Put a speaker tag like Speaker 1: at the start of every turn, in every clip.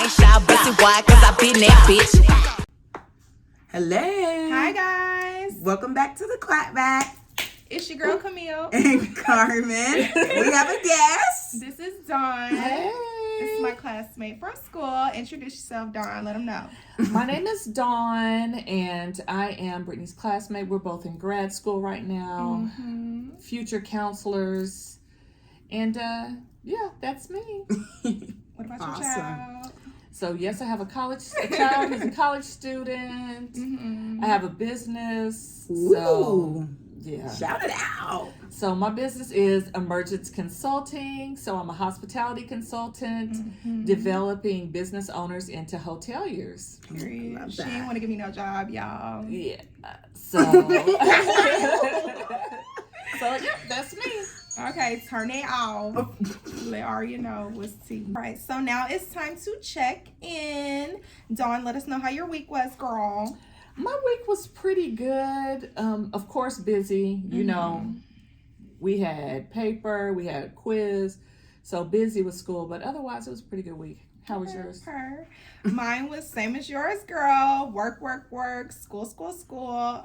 Speaker 1: ain't shy about it. Why? Cause I been that bitch.
Speaker 2: Hello.
Speaker 3: Hi, guys.
Speaker 2: Welcome back to the Clapback.
Speaker 3: It's your girl, Camille.
Speaker 2: And Carmen. We have a guest.
Speaker 3: This is Dawn.
Speaker 4: Hey.
Speaker 3: This is my classmate from school. Introduce yourself, Dawn. Let them know.
Speaker 4: My name is Dawn, and I am Brittany's classmate. We're both in grad school right now, future counselors, and yeah, that's me.
Speaker 3: What about
Speaker 2: Awesome.
Speaker 3: your child?
Speaker 4: So yes, I have a child who's a college student. I have a business. So yeah.
Speaker 2: Shout it out.
Speaker 4: So my business is emergence consulting. So I'm a hospitality consultant, developing business owners into hoteliers.
Speaker 3: Period. She ain't want to give me no job, y'all.
Speaker 4: Yeah. So yeah, that's me.
Speaker 3: Okay, turn it off. Let Aria know what's tea. All right, so now it's time to check in. Dawn, let us know how your week was, girl.
Speaker 4: My week was pretty good. Of course, busy. You know, we had paper, we had a quiz, so busy with school. But otherwise, it was a pretty good week. How was yours?
Speaker 3: Mine was same as yours, girl. Work, school.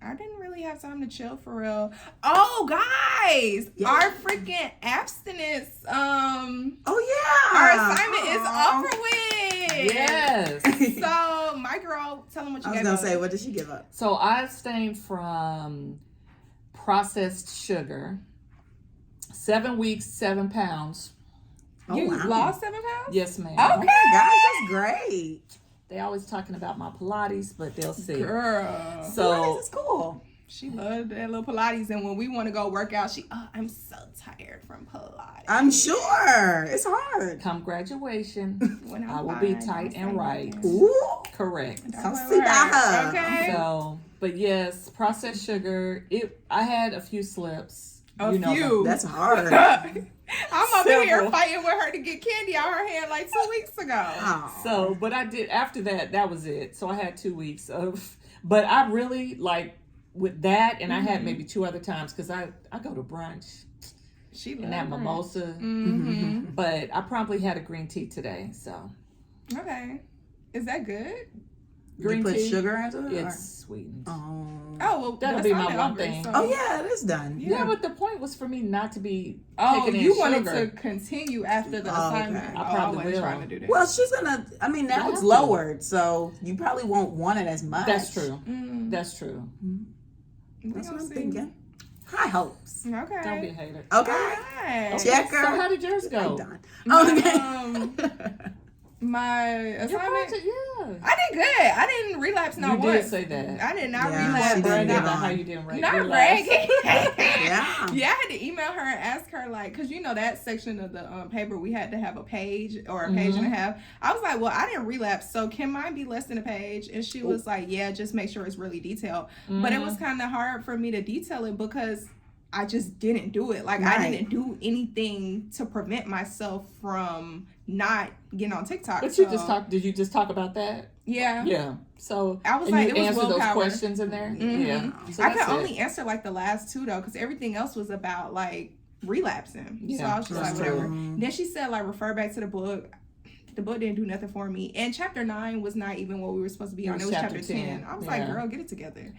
Speaker 3: I didn't really have time to chill for real. Oh, guys, our freaking abstinence. Our assignment is over with.
Speaker 4: Yes.
Speaker 3: So my girl, tell them what you
Speaker 2: I was
Speaker 3: gave
Speaker 2: gonna
Speaker 3: up.
Speaker 2: say, what did she give up?
Speaker 4: So I abstained from processed sugar. 7 weeks, 7 pounds.
Speaker 3: You
Speaker 2: wow.
Speaker 3: lost 7 pounds?
Speaker 4: Yes, ma'am.
Speaker 3: Okay.
Speaker 2: Oh my gosh, that's great.
Speaker 4: They always talking about my Pilates, but they'll see.
Speaker 3: Girl.
Speaker 4: So
Speaker 2: It's cool.
Speaker 3: She loved that little Pilates, and when we want to go work out, I'm so tired from Pilates.
Speaker 2: I'm sure. It's hard.
Speaker 4: come graduation,
Speaker 3: When
Speaker 4: I
Speaker 3: I'm
Speaker 4: will be
Speaker 3: fine,
Speaker 4: tight
Speaker 3: don't
Speaker 4: and
Speaker 3: say
Speaker 4: right.
Speaker 3: nothing.
Speaker 2: Ooh.
Speaker 4: Correct.
Speaker 2: Come
Speaker 3: That's
Speaker 2: see
Speaker 3: what
Speaker 2: that.
Speaker 3: okay.
Speaker 4: So, but yes, processed sugar. I had a few slips.
Speaker 3: A few.
Speaker 2: That's hard.
Speaker 3: I'm up in here
Speaker 4: Several.
Speaker 3: fighting with her to get candy out her hand like 2 weeks ago.
Speaker 2: Aw.
Speaker 4: So, but I did after that. That was it. So I had 2 weeks of. But I really like with that, and I had maybe 2 other times because I go to brunch
Speaker 3: She
Speaker 4: and that
Speaker 3: loved
Speaker 4: mimosa.
Speaker 3: Mm-hmm.
Speaker 4: But I promptly had a green tea today. So
Speaker 3: Okay. Is that good?
Speaker 4: green
Speaker 2: You put
Speaker 4: tea,
Speaker 2: sugar into it?
Speaker 4: it's sweetened.
Speaker 2: Oh.
Speaker 3: Oh, well,
Speaker 4: That'll
Speaker 3: the
Speaker 4: be my
Speaker 3: assignment
Speaker 4: one
Speaker 3: over,
Speaker 4: thing.
Speaker 3: so-
Speaker 2: Oh yeah, it is done.
Speaker 4: Yeah, but the point was for me not to be
Speaker 3: Oh,
Speaker 4: taking in
Speaker 3: you wanted
Speaker 4: sugar.
Speaker 3: to continue after the
Speaker 2: Oh, okay.
Speaker 3: assignment.
Speaker 4: I probably
Speaker 3: wasn't
Speaker 4: will.
Speaker 3: trying to do that.
Speaker 2: Well, she's gonna. I mean, now
Speaker 4: You
Speaker 2: it's
Speaker 4: have to.
Speaker 2: lowered, so you probably won't want it as much.
Speaker 4: That's true.
Speaker 3: Mm,
Speaker 4: That's true.
Speaker 3: we
Speaker 2: That's what
Speaker 3: gonna
Speaker 2: I'm
Speaker 3: see.
Speaker 2: thinking. High hopes.
Speaker 3: Okay.
Speaker 4: Don't be a hater.
Speaker 2: Okay.
Speaker 3: Alright.
Speaker 2: Checker.
Speaker 4: So how did yours go?
Speaker 2: Done.
Speaker 3: Um,
Speaker 2: Okay.
Speaker 3: My
Speaker 4: Your
Speaker 3: assignment.
Speaker 4: project, yeah.
Speaker 3: I did good. I didn't relapse not
Speaker 4: You
Speaker 3: once.
Speaker 4: did say that.
Speaker 3: I did not
Speaker 2: Yeah,
Speaker 3: relapse.
Speaker 2: she didn't
Speaker 4: bragging
Speaker 2: give
Speaker 4: about
Speaker 2: on.
Speaker 4: how you didn't rate
Speaker 3: Not
Speaker 4: your
Speaker 3: bragging.
Speaker 2: Yeah.
Speaker 3: Yeah, I had to email her and ask her, like, because you know that section of the paper, we had to have a page or a page and a half. I was like, well, I didn't relapse, so can mine be less than a page? And she was like, yeah, just make sure it's really detailed. But it was kind of hard for me to detail it because I just didn't do it. Like, I
Speaker 2: Right.
Speaker 3: didn't do anything to prevent myself from not getting on TikTok.
Speaker 4: But you
Speaker 3: so-
Speaker 4: just talked. Did you just talk about that?
Speaker 3: Yeah.
Speaker 4: Yeah. So
Speaker 3: I was
Speaker 4: and
Speaker 3: like,
Speaker 4: you
Speaker 3: it was
Speaker 4: answered those
Speaker 3: willpower.
Speaker 4: questions in there.
Speaker 3: Mhm.
Speaker 4: Yeah. So
Speaker 3: I
Speaker 4: that's
Speaker 3: could
Speaker 4: it.
Speaker 3: only answer like the last 2 though, because everything else was about like relapsing. So
Speaker 4: Yeah,
Speaker 3: I was just
Speaker 4: that's
Speaker 3: like, whatever.
Speaker 2: true.
Speaker 3: Then she said like refer back to the book. The book didn't do nothing for me. And chapter 9 was not even what we were supposed to be on. It was chapter 10. I was like,
Speaker 4: Yeah.
Speaker 3: girl, get it together.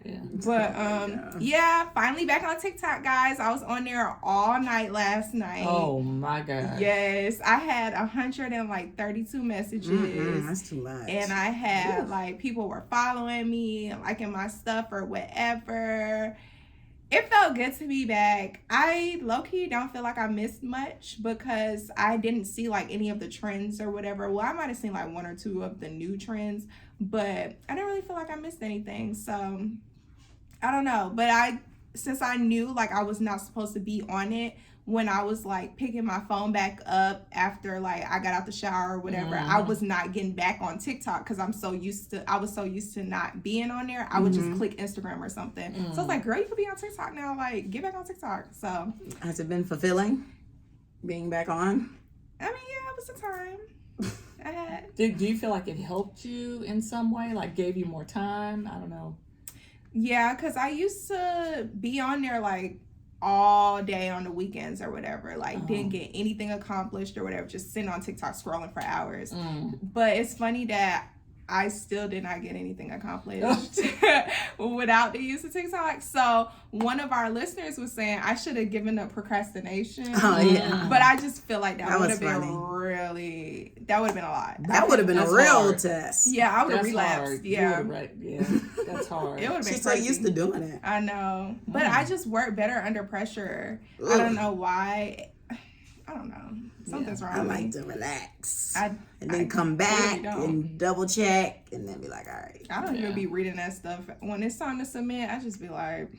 Speaker 4: Yeah.
Speaker 3: But yeah, finally back on TikTok, guys. I was on there all night last night.
Speaker 4: Oh my God.
Speaker 3: Yes, I had 132 messages.
Speaker 2: That's too much.
Speaker 3: And I had like people were following me, liking my stuff or whatever. It felt good to be back. I low-key don't feel like I missed much because I didn't see like any of the trends or whatever. Well, I might have seen like 1 or 2 of the new trends, but I didn't really feel like I missed anything. So I don't know. But since I knew like I was not supposed to be on it, when I was like picking my phone back up after like I got out the shower or whatever, I was not getting back on TikTok because I was so used to not being on there. I would just click Instagram or something. So I was like, girl, you could be on TikTok now. Like, get back on TikTok. So
Speaker 2: has it been fulfilling being back on?
Speaker 3: I mean, yeah, it was a time. I had.
Speaker 4: Do you feel like it helped you in some way? Like gave you more time? I don't know.
Speaker 3: Yeah, because I used to be on there like all day on the weekends or whatever. Like, didn't get anything accomplished or whatever. Just sitting on TikTok scrolling for hours. But it's funny that I still did not get anything accomplished without the use of TikTok. So one of our listeners was saying I should have given up procrastination.
Speaker 2: Oh, yeah.
Speaker 3: But I just feel like that would have been
Speaker 2: funny.
Speaker 3: that would have been a lot.
Speaker 2: That would have been a real
Speaker 4: hard.
Speaker 2: test.
Speaker 3: Yeah, I would have
Speaker 4: That's
Speaker 3: relapsed.
Speaker 4: hard.
Speaker 3: Yeah.
Speaker 4: Yeah, that's hard.
Speaker 3: It would have been
Speaker 2: She's so
Speaker 3: crazy.
Speaker 2: used to doing it.
Speaker 3: I know. But I just work better under pressure. I don't know why. I don't know. Something's wrong
Speaker 2: I
Speaker 3: with me.
Speaker 2: like to relax.
Speaker 3: I
Speaker 2: then come back
Speaker 3: don't.
Speaker 2: and double check and then be like, all right.
Speaker 3: I don't even be reading that stuff. When it's time to submit, I just be like,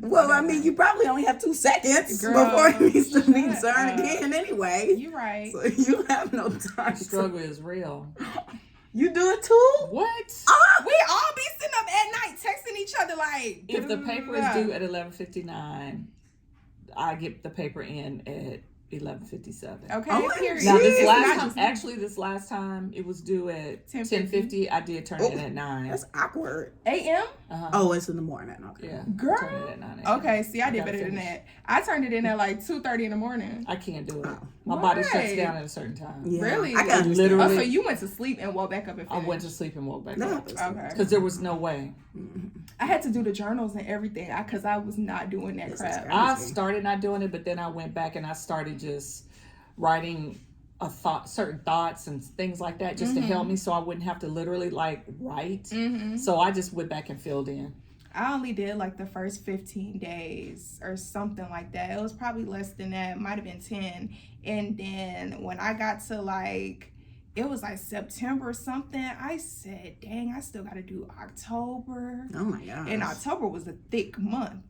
Speaker 2: Well, I mean, you probably only have 2 seconds
Speaker 3: Girl,
Speaker 2: before it needs to be
Speaker 3: shut
Speaker 2: turned
Speaker 3: up.
Speaker 2: again anyway.
Speaker 3: you right.
Speaker 2: So you have no time.
Speaker 4: Struggle is real.
Speaker 2: You do it too?
Speaker 4: What?
Speaker 3: We all be sitting up at night texting each other like,
Speaker 4: If the paper is due at 11:59, I get the paper in at 11:57.
Speaker 3: okay,
Speaker 2: Oh,
Speaker 3: period.
Speaker 4: Now
Speaker 2: It's
Speaker 4: this last time it was due at 10:50. I did turn it in at 9.
Speaker 2: That's awkward.
Speaker 3: a.m.?
Speaker 2: Oh, it's in the morning. Okay.
Speaker 4: Yeah.
Speaker 3: Girl.
Speaker 4: Turned it at 9 a.m.
Speaker 3: Okay, see, I did
Speaker 4: gotta
Speaker 3: better than
Speaker 4: finish.
Speaker 3: that. I turned it in at like 2:30 in the morning.
Speaker 4: I can't do it.
Speaker 2: Oh.
Speaker 4: My body
Speaker 3: Why?
Speaker 4: shuts down at a certain time.
Speaker 2: Yeah.
Speaker 3: Really?
Speaker 2: I can understand.
Speaker 4: Literally.
Speaker 3: Oh, so you went to sleep and woke back up and
Speaker 4: I
Speaker 3: finished.
Speaker 4: went to sleep and woke back
Speaker 2: That
Speaker 4: up
Speaker 2: happens.
Speaker 3: Okay.
Speaker 4: because there was no way.
Speaker 3: I had to do the journals and everything because I was not doing that
Speaker 2: This is
Speaker 3: crap.
Speaker 2: crazy.
Speaker 4: I started not doing it, but then I went back and I started just writing certain thoughts and things like that just to help me so I wouldn't have to literally like write. So I just went back and filled in.
Speaker 3: I only did like the first 15 days or something like that. It was probably less than that. It might have been 10. And then when I got to like, it was like September or something, I said, dang, I still got to do October.
Speaker 2: Oh my gosh.
Speaker 3: And October was a thick month.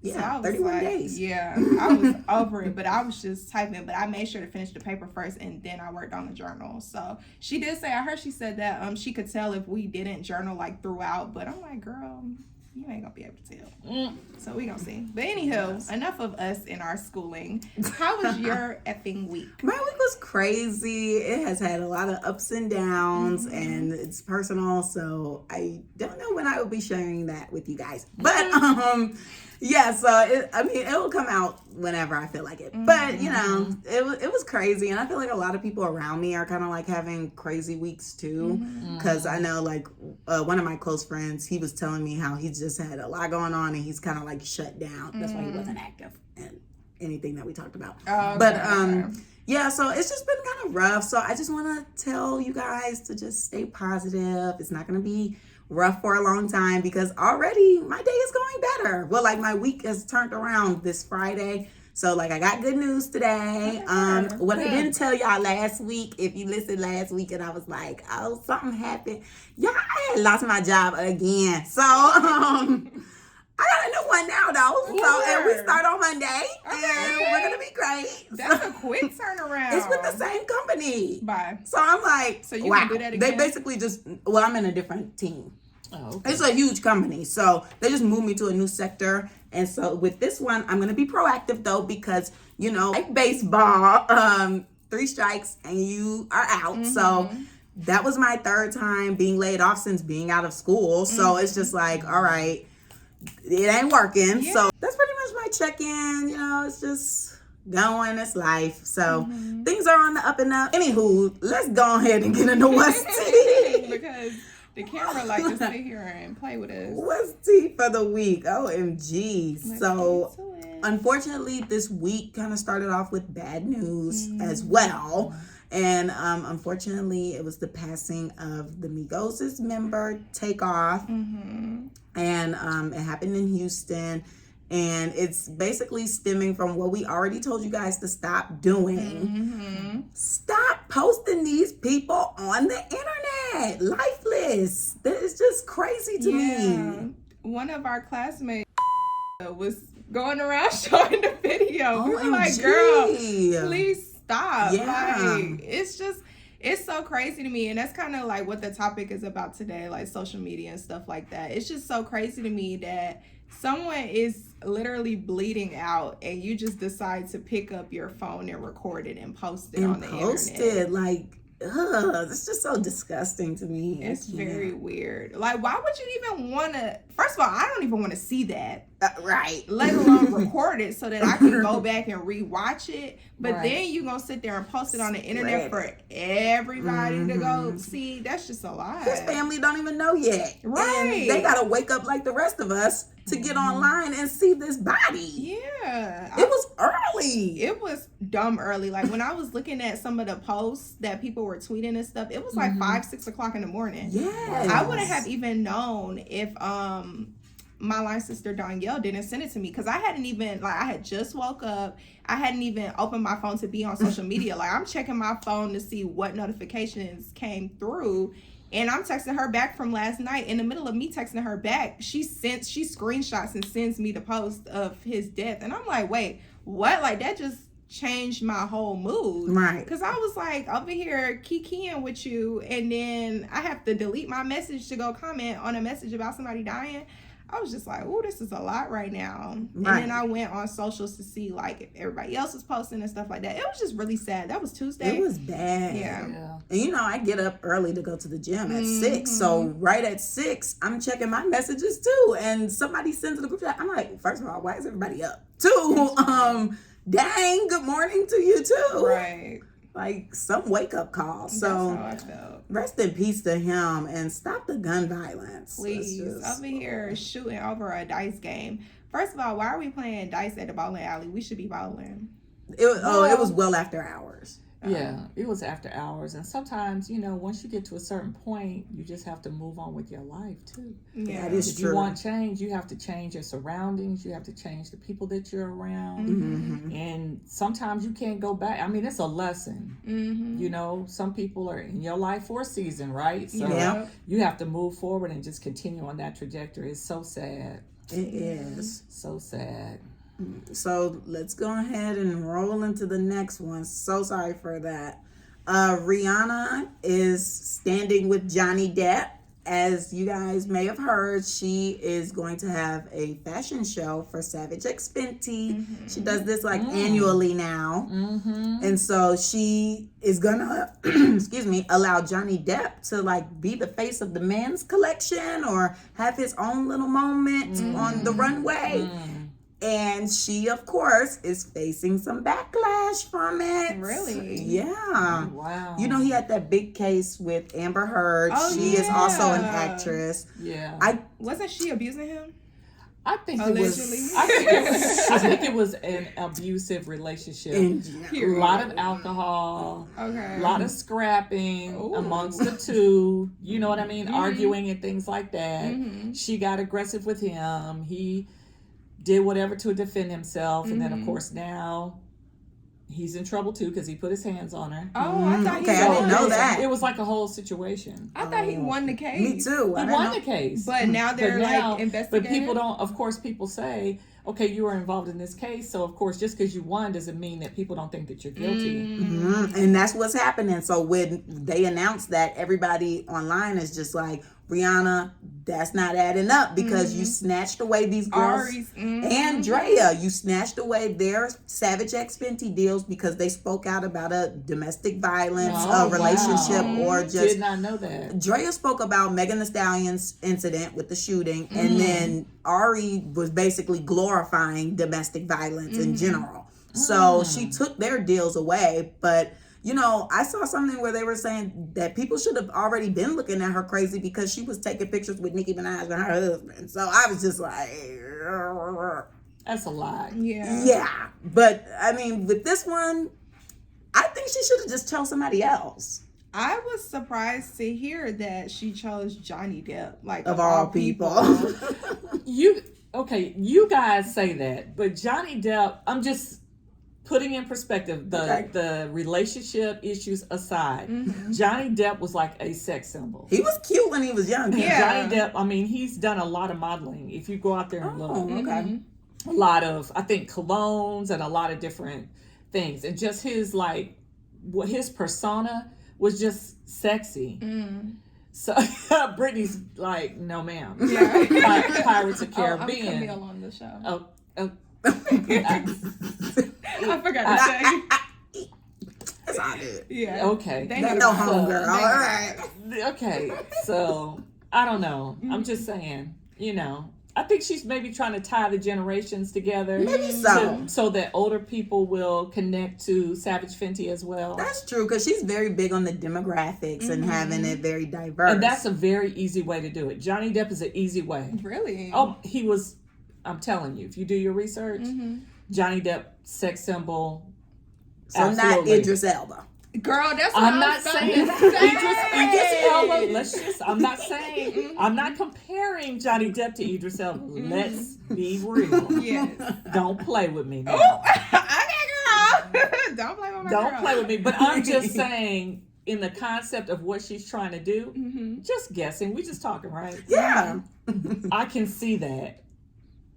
Speaker 2: Yeah,
Speaker 3: So I was
Speaker 2: 31
Speaker 3: like,
Speaker 2: days.
Speaker 3: Yeah, I was over it, but I was just typing. But I made sure to finish the paper first, and then I worked on the journal. So she did say, I heard she said that she could tell if we didn't journal like throughout. But I'm like, girl, you ain't gonna be able to tell. So we gonna see. But anywho, enough of us in our schooling. How was your effing week?
Speaker 2: My week was crazy. It has had a lot of ups and downs, and it's personal, so I don't know when I will be sharing that with you guys. But yeah, so it will come out whenever I feel like it. But you know, it was crazy, and I feel like a lot of people around me are kind of like having crazy weeks too. Because I know like one of my close friends, he was telling me how he's just had a lot going on, and he's kind of like shut down. That's why he wasn't active in anything that we talked about.
Speaker 3: Okay.
Speaker 2: But yeah, so it's just been kind of rough. So I just want to tell you guys to just stay positive. It's not going to be rough for a long time because already my day is going better. Well, like my week has turned around this Friday. So like I got good news today. What I didn't tell y'all last week, if you listened last week and I was like, oh, something happened. Y'all, I had lost my job again. So I got a new one now though. So and we start on Monday and we're gonna be great.
Speaker 3: That's a quick turnaround.
Speaker 2: It's with the same company.
Speaker 3: Bye.
Speaker 2: So I'm like,
Speaker 3: So you
Speaker 2: wow.
Speaker 3: can do that
Speaker 2: They
Speaker 3: again?
Speaker 2: basically just, well, I'm in a different team.
Speaker 4: Oh, okay.
Speaker 2: It's a huge company. So they just moved me to a new sector. And so with this one, I'm going to be proactive though, because, you know, like baseball, 3 strikes and you are out. So that was my 3rd time being laid off since being out of school. So it's just like, all right, it ain't working. So that's pretty much my check-in. You know, it's just going, it's life. So things are on the up and up. Anywho, let's go ahead and get into what's tea.
Speaker 3: Because the camera like to sit here and play with us.
Speaker 2: What's tea for the week? OMG. So
Speaker 3: Let's get to it.
Speaker 2: unfortunately, this week kind of started off with bad news as well. And unfortunately, it was the passing of the Migos' member, Takeoff. And it happened in Houston. And it's basically stemming from what we already told you guys to stop doing. Stop posting these people on the internet. Lifeless. That is just crazy to me.
Speaker 3: One of our classmates was going around showing the video. We were like, girl, please stop.
Speaker 2: Yeah.
Speaker 3: Like, it's so crazy to me. And that's kind of like what the topic is about today, like social media and stuff like that. It's just so crazy to me that someone is literally bleeding out and you just decide to pick up your phone and record it and post it on the internet.
Speaker 2: Like, ugh, it's just so disgusting to me.
Speaker 3: It's very weird. Like, why would you even want to First of all, I don't even want to see that.
Speaker 2: Right.
Speaker 3: Let alone record it so that I can go back and rewatch it. But
Speaker 4: Right.
Speaker 3: then you're going to sit there and post it on the internet for everybody to go see. That's just a lot.
Speaker 2: His family don't even know yet.
Speaker 3: Right.
Speaker 2: And they got to wake up like the rest of us to get online and see this body.
Speaker 3: Yeah.
Speaker 2: It was early.
Speaker 3: It was dumb early. Like, when I was looking at some of the posts that people were tweeting and stuff, it was like 5, 6 o'clock in the morning.
Speaker 2: Yes.
Speaker 3: I wouldn't have even known if my line sister Danielle didn't send it to me, because I hadn't even, like, I had just woke up. I hadn't even opened my phone to be on social media. Like, I'm checking my phone to see what notifications came through, and I'm texting her back from last night. In the middle of me texting her back, she screenshots and sends me the post of his death, and I'm like, wait, what? Like, that just changed my whole mood.
Speaker 2: Right.
Speaker 3: Because I was like over here kikiing with you, and then I have to delete my message to go comment on a message about somebody dying. I was just like, oh, this is a lot right now.
Speaker 2: Right.
Speaker 3: And then I went on socials to see, like, if everybody else was posting and stuff like that. It was just really sad. That was Tuesday.
Speaker 2: It was bad.
Speaker 3: Yeah.
Speaker 2: And you know, I get up early to go to the gym at 6. So right at 6, I'm checking my messages too. And somebody sends to the group chat. I'm like, first of all, why is everybody up? 2, dang, good morning to you too.
Speaker 3: Right.
Speaker 2: Like, some wake up call. So
Speaker 3: That's how I felt.
Speaker 2: rest in peace to him and stop the gun violence.
Speaker 3: Please. Over here shooting over a dice game. First of all, why are we playing dice at the bowling alley? We should be bowling.
Speaker 2: It was well after hours.
Speaker 4: Yeah, it was after hours. And sometimes, you know, once you get to a certain point, you just have to move on with your life, too.
Speaker 3: Yeah.
Speaker 2: That is
Speaker 4: If
Speaker 2: true.
Speaker 4: you want change, you have to change your surroundings. You have to change the people that you're around.
Speaker 2: Mm-hmm.
Speaker 4: And sometimes you can't go back. I mean, it's a lesson. You know, some people are in your life for a season, right? So
Speaker 2: Yeah.
Speaker 4: you have to move forward and just continue on that trajectory. It's so sad.
Speaker 2: It is.
Speaker 4: So sad.
Speaker 2: So let's go ahead and roll into the next one. So sorry for that. Rihanna is standing with Johnny Depp. As you guys may have heard, she is going to have a fashion show for Savage X Fenty. She does this like annually now. And so she is gonna, allow Johnny Depp to like be the face of the men's collection or have his own little moment on the runway. And she, of course, is facing some backlash from it.
Speaker 3: Really?
Speaker 2: Yeah.
Speaker 4: Wow.
Speaker 2: You know, he had that big case with Amber Heard.
Speaker 3: Oh,
Speaker 2: She is also an
Speaker 3: yeah.
Speaker 2: actress.
Speaker 4: Yeah.
Speaker 3: Wasn't she abusing him?
Speaker 4: I think
Speaker 3: Allegedly.
Speaker 4: I think it was an abusive relationship. A lot of alcohol,
Speaker 3: Okay.
Speaker 4: a lot of scrapping
Speaker 3: Ooh.
Speaker 4: amongst the two. You know what I mean? Arguing and things like that. She got aggressive with him. He did whatever to defend himself, and then of course now he's in trouble too because he put his hands on her.
Speaker 3: Oh, I thought
Speaker 2: Okay,
Speaker 3: he
Speaker 2: I
Speaker 3: won.
Speaker 2: didn't know that.
Speaker 4: It was like a whole situation.
Speaker 3: I thought he won the case.
Speaker 2: Me too.
Speaker 4: He won the case.
Speaker 3: But now they're like investigating.
Speaker 4: But people don't, of course, people say, okay, you were involved in this case. So, of course, just because you won doesn't mean that people don't think that you're guilty.
Speaker 2: And that's what's happening. So when they announced that, everybody online is just like, Rihanna, that's not adding up because you snatched away these girls.
Speaker 3: Ari's,
Speaker 2: And Drea, you snatched away their Savage X Fenty deals because they spoke out about a domestic violence relationship or just...
Speaker 4: Did not know that.
Speaker 2: Drea spoke about Megan Thee Stallion's incident with the shooting, and then Ari was basically glorifying domestic violence in general. So she took their deals away, but you know, I saw something where they were saying that people should have already been looking at her crazy because she was taking pictures with Nicki Minaj and her husband. So I was just like,
Speaker 4: That's a lie.
Speaker 3: Yeah.
Speaker 2: yeah. But I mean, with this one, I think she should have just chose somebody else.
Speaker 3: I was surprised to hear that she chose Johnny Depp, like
Speaker 2: Of all people.
Speaker 4: You guys say that, but Johnny Depp, I'm just putting in perspective the relationship issues aside. Johnny Depp was like a sex symbol.
Speaker 2: He was cute when he was young.
Speaker 3: Yeah.
Speaker 4: Johnny Depp, I mean, he's done a lot of modeling. If you go out there and look,
Speaker 2: Okay.
Speaker 4: a lot of, I think, colognes and a lot of different things, and just his like, what his persona was just sexy. So Brittany's like, no, ma'am.
Speaker 3: Yeah.
Speaker 4: Pirates of
Speaker 3: I'm
Speaker 4: Caribbean.
Speaker 3: Camille on the show.
Speaker 4: Oh.
Speaker 3: I forgot to say.
Speaker 2: That's all good.
Speaker 3: Yeah.
Speaker 4: Okay.
Speaker 3: They
Speaker 2: That's
Speaker 3: had
Speaker 2: no
Speaker 3: a-
Speaker 2: home girl. All right.
Speaker 4: Okay. So I don't know. I'm just saying. you know, I think she's maybe trying to tie the generations together.
Speaker 2: Maybe so.
Speaker 4: So that older people will connect to Savage Fenty as well.
Speaker 2: That's true, because she's very big on the demographics and having it very diverse.
Speaker 4: And that's a very easy way to do it. Johnny Depp is an easy way.
Speaker 3: Really?
Speaker 4: Oh, I'm telling you, if you do your research, Johnny Depp, sex symbol.
Speaker 2: So
Speaker 4: absolutely.
Speaker 2: not Idris Elba.
Speaker 3: Girl, that's what
Speaker 4: I'm not saying Idris Elba. I'm not saying.
Speaker 3: Mm-hmm.
Speaker 4: I'm not comparing Johnny Depp to Idris Elba. Let's be real.
Speaker 3: Yes.
Speaker 4: Don't play with me now.
Speaker 3: Okay, girl. Don't play with my girl.
Speaker 4: Don't play with me. But I'm just saying, in the concept of what she's trying to do, just guessing. We just talking, right?
Speaker 2: Yeah.
Speaker 4: I can see that.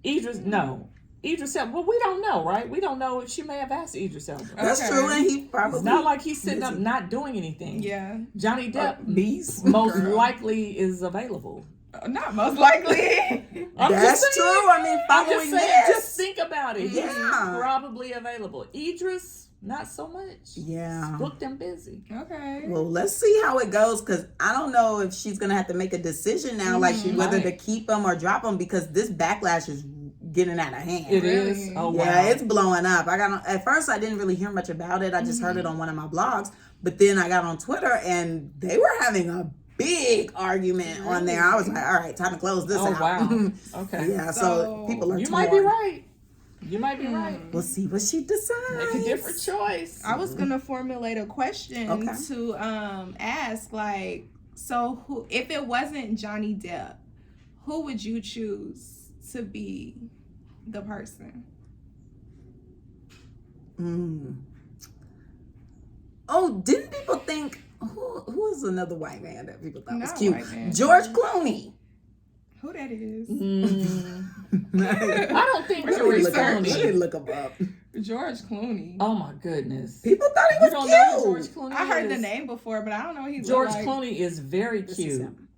Speaker 4: Idris Elba, well, we don't know, right? We don't know if she may have asked Idris Elba.
Speaker 2: That's true, and he probably...
Speaker 4: It's not like he's sitting up not doing anything.
Speaker 3: Yeah.
Speaker 4: Johnny Depp
Speaker 2: beast.
Speaker 4: most likely is available.
Speaker 3: Not most likely.
Speaker 2: That's true. I mean, following this.
Speaker 4: Just think about it.
Speaker 2: Yeah.
Speaker 4: He's probably available. Idris, not so much.
Speaker 2: Yeah.
Speaker 4: Booked and busy.
Speaker 3: Okay.
Speaker 2: Well, let's see how it goes, because I don't know if she's going to have to make a decision now, like whether to keep him or drop him, because this backlash is getting out of hand.
Speaker 4: It is. Oh, wow.
Speaker 2: Yeah, it's blowing up. At first I didn't really hear much about it. I just heard it on one of my blogs, but then I got on Twitter and they were having a big argument on there. I was like, all right, time to close this out.
Speaker 4: Wow. Okay.
Speaker 2: Yeah, so people are
Speaker 4: You
Speaker 2: torn.
Speaker 4: might be right. You might be right.
Speaker 2: We'll see what she decides.
Speaker 4: Make a different choice.
Speaker 3: I was gonna formulate a question to ask, like, so who, if it wasn't Johnny Depp, who would you choose to be the person?
Speaker 2: Oh, didn't people think who is another white man that people thought was
Speaker 3: Not
Speaker 2: cute?
Speaker 3: white man.
Speaker 2: George Clooney.
Speaker 3: Who that is?
Speaker 4: I don't think George
Speaker 2: Let me
Speaker 4: Clooney.
Speaker 2: look him up.
Speaker 3: George Clooney.
Speaker 4: Oh my goodness.
Speaker 2: People thought he
Speaker 4: You
Speaker 2: was
Speaker 4: don't
Speaker 2: cute.
Speaker 4: know who George Clooney
Speaker 3: I heard
Speaker 4: is?
Speaker 3: the name before, but I don't know what he
Speaker 4: George
Speaker 3: looked like.
Speaker 4: Clooney is very
Speaker 2: This is
Speaker 4: cute.
Speaker 2: him.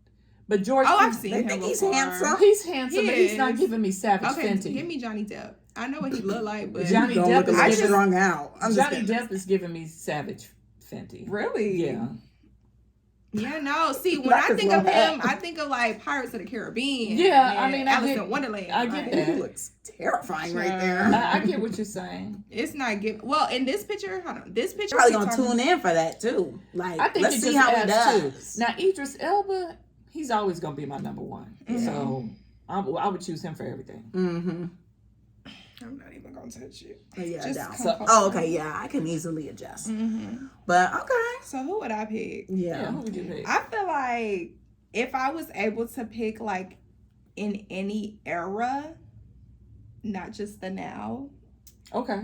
Speaker 4: But George
Speaker 3: Oh, I've
Speaker 4: Clooney,
Speaker 3: seen
Speaker 2: They
Speaker 3: him
Speaker 2: think he's
Speaker 3: before.
Speaker 2: handsome.
Speaker 4: he's handsome,
Speaker 3: He
Speaker 4: but he's not
Speaker 3: is.
Speaker 4: giving me Savage
Speaker 3: Okay,
Speaker 4: Fenty.
Speaker 3: give me Johnny Depp. I know what he looked like, but
Speaker 4: Johnny
Speaker 2: Don't
Speaker 4: Depp
Speaker 2: look
Speaker 4: is
Speaker 2: like
Speaker 4: giving
Speaker 2: strung out. I'm just
Speaker 4: Johnny
Speaker 2: kidding.
Speaker 4: Depp is giving me Savage Fenty.
Speaker 3: Really?
Speaker 4: Yeah.
Speaker 3: Yeah, no. See, when
Speaker 2: Not
Speaker 3: I
Speaker 2: his
Speaker 3: think of
Speaker 2: little
Speaker 3: him,
Speaker 2: hat.
Speaker 3: I think of like Pirates of the Caribbean.
Speaker 4: Yeah,
Speaker 3: and
Speaker 4: I mean, I
Speaker 3: Alice
Speaker 4: get-
Speaker 3: in Wonderland.
Speaker 4: I get
Speaker 3: Like,
Speaker 4: that.
Speaker 2: He looks terrifying right
Speaker 3: Sure.
Speaker 2: there.
Speaker 4: I get what you're saying.
Speaker 3: It's not give. Well, in this picture, hold on. This picture,
Speaker 2: Probably
Speaker 3: he's
Speaker 2: gonna
Speaker 3: talking-
Speaker 2: tune in for that too. Like,
Speaker 4: I think
Speaker 2: let's
Speaker 4: it
Speaker 2: see
Speaker 4: just
Speaker 2: how he
Speaker 4: adds
Speaker 2: does.
Speaker 4: too. Now Idris Elba, he's always gonna be my number one. So I would choose him for everything.
Speaker 2: Mm-hmm.
Speaker 3: I'm not even gonna touch it.
Speaker 2: Yeah,
Speaker 3: Just
Speaker 2: down.
Speaker 3: come close.
Speaker 2: Oh, okay, yeah, I can easily adjust.
Speaker 3: Mm-hmm.
Speaker 2: But okay,
Speaker 3: So who would I pick?
Speaker 4: Yeah, who would you pick?
Speaker 3: I feel like if I was able to pick like in any era, not just the now,
Speaker 4: Okay.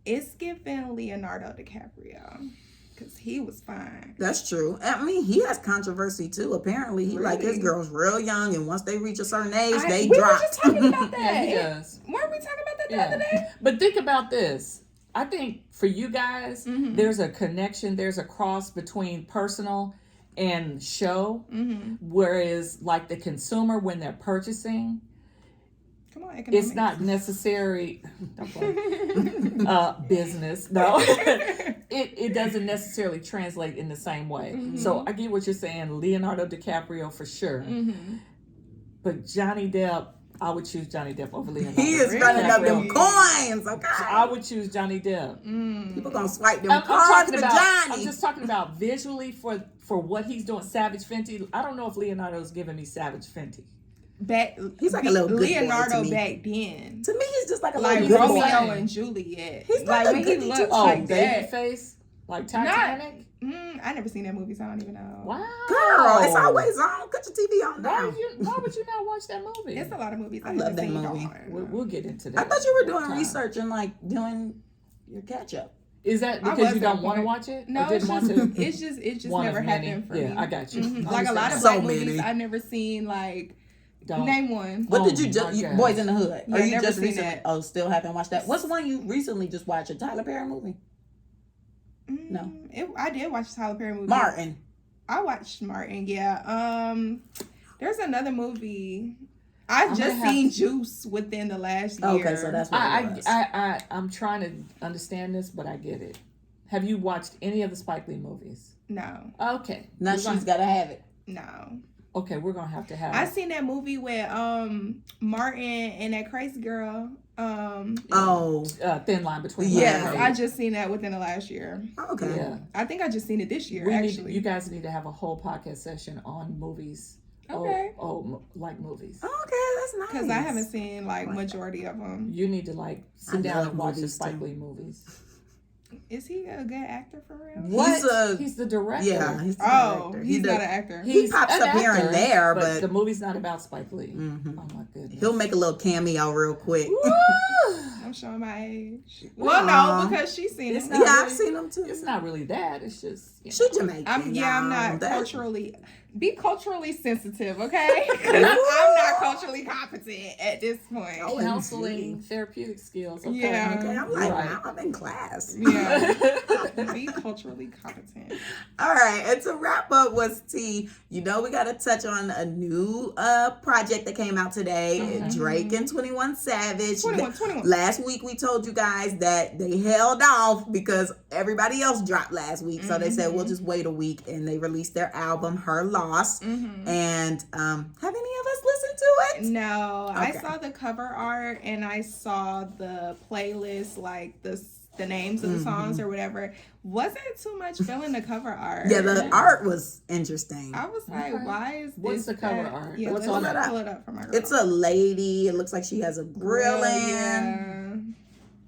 Speaker 3: it's giving Leonardo DiCaprio because he was fine.
Speaker 2: that's true. I mean, he has controversy too. Apparently, he like his
Speaker 3: Really?
Speaker 2: girls real young, and once they reach a certain age, they
Speaker 3: we
Speaker 2: drop.
Speaker 3: were just talking about that.
Speaker 4: Yeah, he does.
Speaker 3: Weren't we talking about that the
Speaker 4: Yeah.
Speaker 3: other day?
Speaker 4: But think about this. I think for you guys,
Speaker 3: Mhm.
Speaker 4: there's a connection, there's a cross between personal and show.
Speaker 3: Mm-hmm.
Speaker 4: Whereas, like the consumer, when they're purchasing,
Speaker 3: Come on, economics.
Speaker 4: it's not necessary business. No, it doesn't necessarily translate in the same way. So I get what you're saying. Leonardo DiCaprio for sure,
Speaker 3: Mm-hmm.
Speaker 4: but Johnny Depp, I would choose Johnny Depp over Leonardo.
Speaker 2: He is
Speaker 3: Really?
Speaker 2: running up them
Speaker 3: DiCaprio.
Speaker 2: coins. Okay,
Speaker 4: So I would choose Johnny Depp.
Speaker 2: people gonna swipe them
Speaker 4: I'm
Speaker 2: cards
Speaker 4: talking
Speaker 2: for
Speaker 4: about.
Speaker 2: Johnny.
Speaker 4: I'm just talking about visually for what he's doing. Savage Fenty. I don't know if Leonardo's giving me Savage Fenty.
Speaker 2: He's like a little good boy
Speaker 3: Leonardo
Speaker 2: to me.
Speaker 3: back then.
Speaker 2: To me, he's just like a
Speaker 3: Like
Speaker 2: little good
Speaker 3: Romeo
Speaker 2: boy.
Speaker 3: and Juliet.
Speaker 2: He's
Speaker 3: like
Speaker 2: like a
Speaker 3: when he
Speaker 2: goodie
Speaker 3: looked
Speaker 2: too.
Speaker 4: Oh,
Speaker 3: like
Speaker 4: baby
Speaker 3: that.
Speaker 4: face, like Titanic.
Speaker 3: I never seen that movie, so I don't even know.
Speaker 4: Wow,
Speaker 2: Girl, it's always on. Cut your TV on
Speaker 4: Why
Speaker 2: down.
Speaker 4: would you not watch that movie?
Speaker 3: It's a lot of movies I
Speaker 2: love
Speaker 3: haven't
Speaker 2: that
Speaker 3: seen
Speaker 2: movie.
Speaker 3: on.
Speaker 4: We'll get into that.
Speaker 2: I thought you were doing
Speaker 4: Time.
Speaker 2: research and like doing your catch up.
Speaker 4: Is that
Speaker 3: I
Speaker 4: because you
Speaker 3: wasn't,
Speaker 4: don't want to
Speaker 3: but-
Speaker 4: watch it?
Speaker 3: No,
Speaker 4: Or
Speaker 3: it's
Speaker 4: didn't
Speaker 3: just,
Speaker 4: want to?
Speaker 3: it just
Speaker 4: One
Speaker 3: never
Speaker 4: of many.
Speaker 3: happened for
Speaker 4: Yeah,
Speaker 3: me.
Speaker 4: I got you.
Speaker 3: Mhm.
Speaker 4: I
Speaker 3: Like a lot of
Speaker 2: So
Speaker 3: black
Speaker 2: many.
Speaker 3: movies I never seen. Like
Speaker 4: Don't.
Speaker 3: name one.
Speaker 2: What
Speaker 4: Oh
Speaker 2: did you
Speaker 4: my
Speaker 2: just
Speaker 4: God.
Speaker 2: Boys in the Hood?
Speaker 3: Yeah,
Speaker 2: Or you
Speaker 3: never
Speaker 2: just
Speaker 3: seen
Speaker 2: recently?
Speaker 3: that.
Speaker 2: Oh, still haven't watched that. What's the one you recently just watched? A Tyler Perry movie? No.
Speaker 3: I did watch Tyler Perry movie.
Speaker 2: Martin.
Speaker 3: I watched Martin. Yeah. There's another movie. I
Speaker 4: I'm
Speaker 3: just
Speaker 4: gonna have
Speaker 3: seen
Speaker 4: to-
Speaker 3: Juice within the last year.
Speaker 2: Okay, so that's what it was.
Speaker 4: I'm trying to understand this, but I get it. Have you watched any of the Spike Lee movies?
Speaker 3: No,
Speaker 4: Okay.
Speaker 2: Now
Speaker 4: We're
Speaker 2: she's
Speaker 4: gonna-
Speaker 2: got to have it.
Speaker 3: no.
Speaker 4: Okay, we're gonna have to have.
Speaker 3: I seen that movie with Martin and that crazy girl.
Speaker 4: Thin Line Between.
Speaker 2: Yeah.
Speaker 4: Love and
Speaker 3: I
Speaker 4: Hate.
Speaker 3: just seen that within the last year.
Speaker 2: Okay.
Speaker 4: Yeah.
Speaker 3: I think I just seen it this year.
Speaker 4: You guys need to have a whole podcast session on movies.
Speaker 3: Okay.
Speaker 4: Like movies.
Speaker 2: Okay, that's nice.
Speaker 3: Because I haven't seen like majority of them.
Speaker 4: You need to like sit
Speaker 2: I
Speaker 4: down
Speaker 2: love
Speaker 4: and watch the
Speaker 2: movies,
Speaker 4: Spike
Speaker 2: too.
Speaker 4: Lee movies.
Speaker 3: Is he a good actor for real?
Speaker 4: What? He's the director.
Speaker 2: Yeah, he's the director.
Speaker 3: He's not an actor.
Speaker 2: He pops
Speaker 4: an
Speaker 2: up here and
Speaker 4: actor,
Speaker 2: there, but
Speaker 4: the movie's not about Spike Lee.
Speaker 2: Mhm.
Speaker 4: Oh my goodness.
Speaker 2: he'll make a little cameo real quick.
Speaker 3: I'm showing my age. Well, no, because she's seen
Speaker 4: It's
Speaker 3: it.
Speaker 4: not
Speaker 2: Yeah, I've
Speaker 4: really-
Speaker 2: seen him too.
Speaker 4: It's not really that. It's just
Speaker 2: She Jamaican.
Speaker 3: I'm not
Speaker 2: That-
Speaker 3: culturally. Be culturally sensitive, okay? Because I'm not culturally competent at this point.
Speaker 2: Oh,
Speaker 4: counseling, therapeutic skills. Okay.
Speaker 3: Yeah.
Speaker 2: Okay, I'm like,
Speaker 4: Right.
Speaker 2: wow, I'm in class.
Speaker 3: Yeah. Be culturally competent.
Speaker 2: All right, and to wrap up what's tea, we got to touch on a new project that came out today. Drake and 21 Savage.
Speaker 3: 21.
Speaker 2: Last week we told you guys that they held off because everybody else dropped last week. So they said, we'll just wait a week, and they released their album, Her Loss. And have any of us listened to it?
Speaker 3: No, I
Speaker 2: Okay.
Speaker 3: saw the cover art and I saw the playlist, like the names of the songs or whatever. Wasn't too much feeling the cover art.
Speaker 2: Yeah, the art was interesting.
Speaker 3: I was like,
Speaker 4: Okay.
Speaker 3: why is
Speaker 4: What's
Speaker 3: this
Speaker 4: the cover
Speaker 3: that?
Speaker 4: art?
Speaker 3: Yeah,
Speaker 4: What's
Speaker 3: let's
Speaker 4: on it?
Speaker 3: pull it up for my girl.
Speaker 2: It's a lady. It looks like she has a grill in.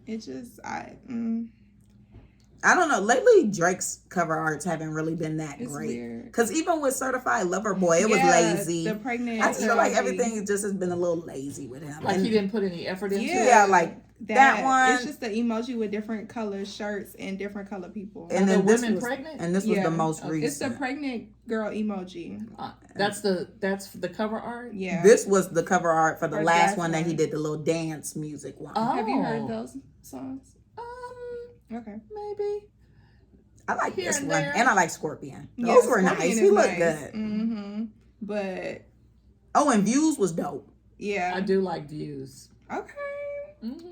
Speaker 3: Yeah. It just,
Speaker 2: I don't know. Lately, Drake's cover arts haven't really been that
Speaker 3: it's
Speaker 2: great.
Speaker 3: weird.
Speaker 2: Because even with Certified Lover Boy, it was
Speaker 3: Yeah,
Speaker 2: lazy.
Speaker 3: The pregnant.
Speaker 2: I just feel like
Speaker 3: emoji.
Speaker 2: everything just has been a little lazy with him.
Speaker 4: Like
Speaker 2: And-
Speaker 4: he didn't put any effort into it.
Speaker 2: yeah, like that one.
Speaker 3: It's just the emoji with different color shirts and different color people.
Speaker 2: and
Speaker 4: the
Speaker 2: then this
Speaker 4: women
Speaker 2: was,
Speaker 4: pregnant?
Speaker 2: and this was
Speaker 3: Yeah.
Speaker 2: the most
Speaker 3: It's the
Speaker 2: recent.
Speaker 3: pregnant girl emoji.
Speaker 4: That's the cover art.
Speaker 3: Yeah.
Speaker 2: This was the cover art for the
Speaker 3: For
Speaker 2: last
Speaker 3: that
Speaker 2: one that he
Speaker 3: one.
Speaker 2: did, the little dance music one.
Speaker 4: Oh.
Speaker 3: Have you heard those songs? Okay.
Speaker 4: Maybe.
Speaker 2: I like
Speaker 4: Here
Speaker 2: this
Speaker 4: and
Speaker 2: one,
Speaker 4: there.
Speaker 2: and I like Scorpion.
Speaker 3: Yeah,
Speaker 2: Those were
Speaker 3: Scorpion
Speaker 2: nice.
Speaker 3: is
Speaker 2: He looked
Speaker 3: nice.
Speaker 2: good.
Speaker 3: Mm-hmm. But
Speaker 2: Oh, and Views was dope.
Speaker 3: yeah.
Speaker 4: I do like views.
Speaker 3: Okay.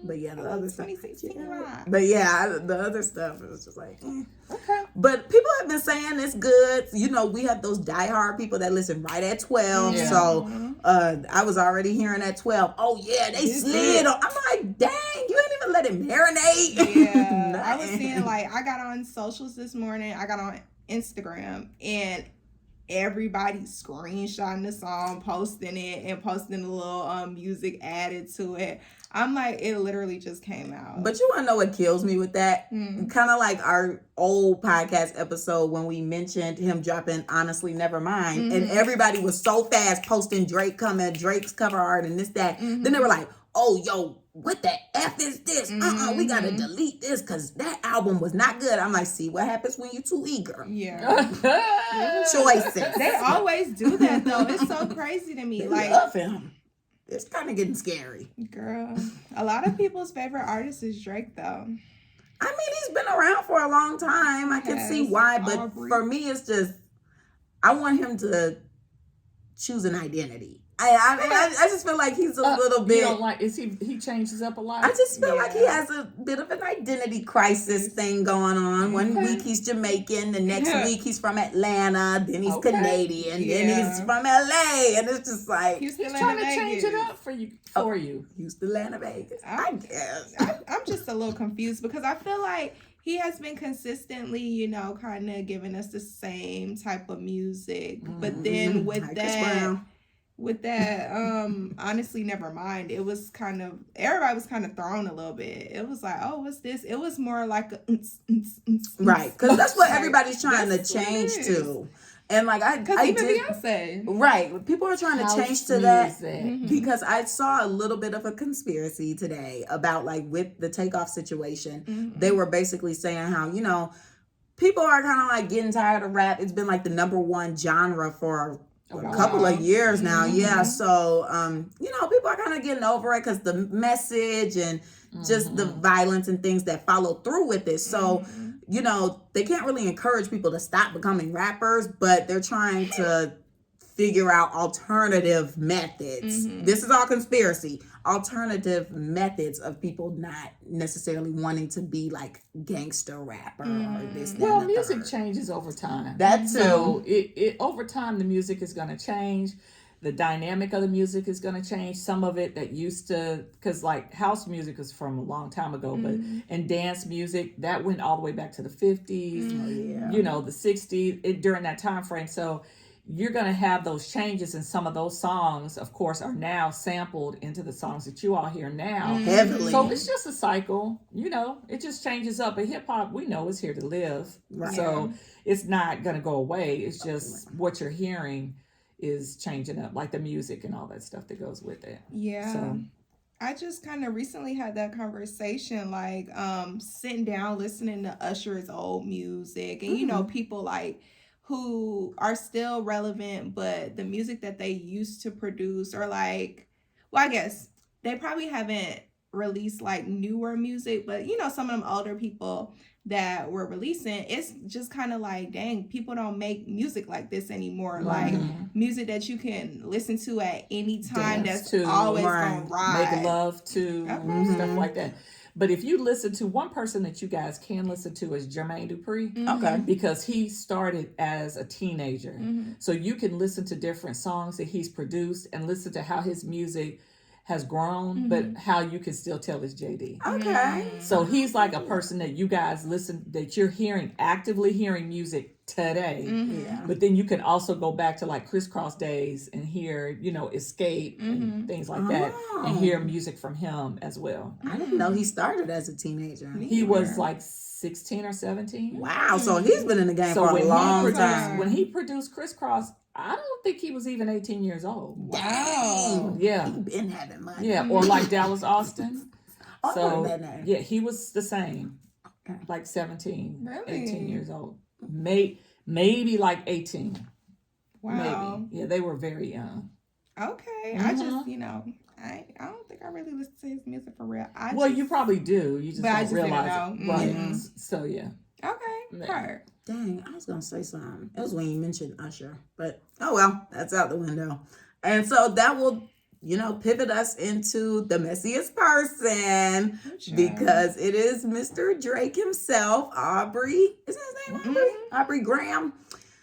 Speaker 2: But yeah, the other stuff.
Speaker 3: 2016
Speaker 2: Yeah.
Speaker 3: rock.
Speaker 2: But yeah, the other stuff it was just like.
Speaker 3: Okay.
Speaker 2: But people have been saying it's good. We have those diehard people that listen right at 12.
Speaker 4: Yeah.
Speaker 2: So I was already hearing at 12. Oh yeah, they slid on. I'm like, dang, you ain't even let it marinate.
Speaker 3: Yeah. I was
Speaker 2: Nothing.
Speaker 3: seeing, like, I got on socials this morning. I got on Instagram and everybody screenshotting the song, posting it, and posting a little music added to it. I'm like, it literally just came out.
Speaker 2: But you want to know what kills me with that?
Speaker 3: Mm.
Speaker 2: Kind of like our old podcast episode when we mentioned him dropping Honestly Nevermind, and everybody was so fast posting Drake's cover art and this, that. Then they were like, oh, yo, what the F is this? We got to delete this because that album was not good. I'm like, see what happens when you're too eager.
Speaker 3: Yeah.
Speaker 2: Choices.
Speaker 3: They always do that, though. It's so crazy to me.
Speaker 2: They
Speaker 3: Like,
Speaker 2: love him. It's kind of getting scary.
Speaker 3: girl, a lot of people's favorite artist is Drake, though.
Speaker 2: I mean, he's been around for a long time. I can see
Speaker 3: Yes,
Speaker 2: why, but
Speaker 3: Aubrey.
Speaker 2: for me, it's just I want him to choose an identity. I just feel like he's a little
Speaker 4: You
Speaker 2: bit.
Speaker 4: don't like? He changes up a lot?
Speaker 2: I just feel like he
Speaker 3: Yeah.
Speaker 2: has a bit of an identity crisis thing going on. One week he's Jamaican, the next week he's from Atlanta, then he's
Speaker 4: Okay.
Speaker 2: Canadian, then
Speaker 3: Yeah.
Speaker 2: he's from LA, and it's just like
Speaker 3: He's
Speaker 4: He's
Speaker 3: still
Speaker 4: trying
Speaker 3: in
Speaker 4: to change
Speaker 3: Vegas.
Speaker 4: it up for you.
Speaker 2: Houston, Atlanta, Vegas. I guess.
Speaker 3: I'm just a little confused because I feel like he has been consistently, kind of giving us the same type of music. But then
Speaker 2: Like Chris Brown.
Speaker 3: with that, honestly, never mind. It was everybody was kind of thrown a little bit. It was like, oh, what's this? It was more like a
Speaker 2: Right, because that's what
Speaker 3: Like,
Speaker 2: everybody's trying to
Speaker 3: that's what it
Speaker 2: change
Speaker 3: is.
Speaker 2: to. And like
Speaker 3: Because
Speaker 2: I
Speaker 3: even
Speaker 2: did,
Speaker 3: Beyonce.
Speaker 2: right, people are trying to
Speaker 4: House
Speaker 2: change to that.
Speaker 4: music.
Speaker 2: Because I saw a little bit of a conspiracy today about like with the Takeoff situation. They were basically saying how, people are kind of like getting tired of rap. It's been like the number one genre for a couple of years now. Yeah. So, people are kind of getting over it because the message and just the violence and things that follow through with it. So, they can't really encourage people to stop becoming rappers, but they're trying to figure out alternative methods. This is all conspiracy. Alternative methods of people not necessarily wanting to be like gangster rapper or this. That,
Speaker 4: Well,
Speaker 2: and the
Speaker 4: music
Speaker 2: third.
Speaker 4: changes over time.
Speaker 2: That too.
Speaker 4: So it over time, the music is going to change. The dynamic of the music is going to change. Some of it that used to, because like house music was from a long time ago, but and dance music that went all the way back to the 50s, you know, the 60s during that time frame. So you're going to have those changes, and some of those songs, of course, are now sampled into the songs that you all hear now.
Speaker 2: Heavily.
Speaker 4: So it's just a cycle, you know, it just changes up. But hip hop, we know, is here to live.
Speaker 2: Right.
Speaker 4: So it's not going to go away. It's just what you're hearing is changing up, like the music and all that stuff that goes with it.
Speaker 3: Yeah.
Speaker 4: So
Speaker 3: I just kind of recently had that conversation, like sitting down listening to Usher's old music, and you know, people like who are still relevant, but the music that they used to produce, or like, well, I guess they probably haven't released like newer music, but you know, some of them older people that were releasing, it's just kind of like, dang, people don't make music like this anymore. Like music that you can listen to at any time,
Speaker 4: Dance
Speaker 3: that's
Speaker 4: to,
Speaker 3: always
Speaker 2: right.
Speaker 3: gonna ride.
Speaker 4: make love to, stuff like that. But if you listen to one person that you guys can listen to is Jermaine Dupri.
Speaker 2: Okay.
Speaker 4: Because he started as a teenager. So you can listen to different songs that he's produced and listen to how his music has grown, but how you can still tell it's JD.
Speaker 2: Okay.
Speaker 4: So he's like a person that you guys listen, that you're hearing, actively hearing music today.
Speaker 2: Yeah.
Speaker 4: But then you can also go back to like Crisscross days and hear, you know, Escape and things like that, and hear music from him as well.
Speaker 2: I didn't know he started as a teenager.
Speaker 4: He was like 16 or 17.
Speaker 2: Wow. So he's been in the game
Speaker 4: So
Speaker 2: for
Speaker 4: when
Speaker 2: a long
Speaker 4: he produced,
Speaker 2: time.
Speaker 4: when he produced Crisscross, I don't think he was even 18 years old.
Speaker 2: Wow.
Speaker 4: Yeah.
Speaker 2: He been having money.
Speaker 4: Yeah, or like Dallas Austin.
Speaker 2: Oh, I
Speaker 4: So
Speaker 2: heard that name.
Speaker 4: yeah, he was the same,
Speaker 2: Okay.
Speaker 4: like 17,
Speaker 3: Really?
Speaker 4: 18 years old, maybe like 18.
Speaker 3: Wow.
Speaker 4: Maybe. Yeah, they were very young.
Speaker 3: Okay. I just, you know, I don't think I really listen to his music for real.
Speaker 4: Well,
Speaker 3: just,
Speaker 4: you probably do. You just
Speaker 3: But I
Speaker 4: don't
Speaker 3: just didn't
Speaker 4: realize it.
Speaker 3: know.
Speaker 4: Right.
Speaker 3: Mhm.
Speaker 4: So yeah.
Speaker 3: Okay. Heard.
Speaker 2: Dang, I was gonna say something. It was when you mentioned Usher, but oh well, that's out the window. And so that will, you know, pivot us into the messiest person, because it is Mr. Drake himself, Aubrey. Is his name Aubrey? Aubrey Graham.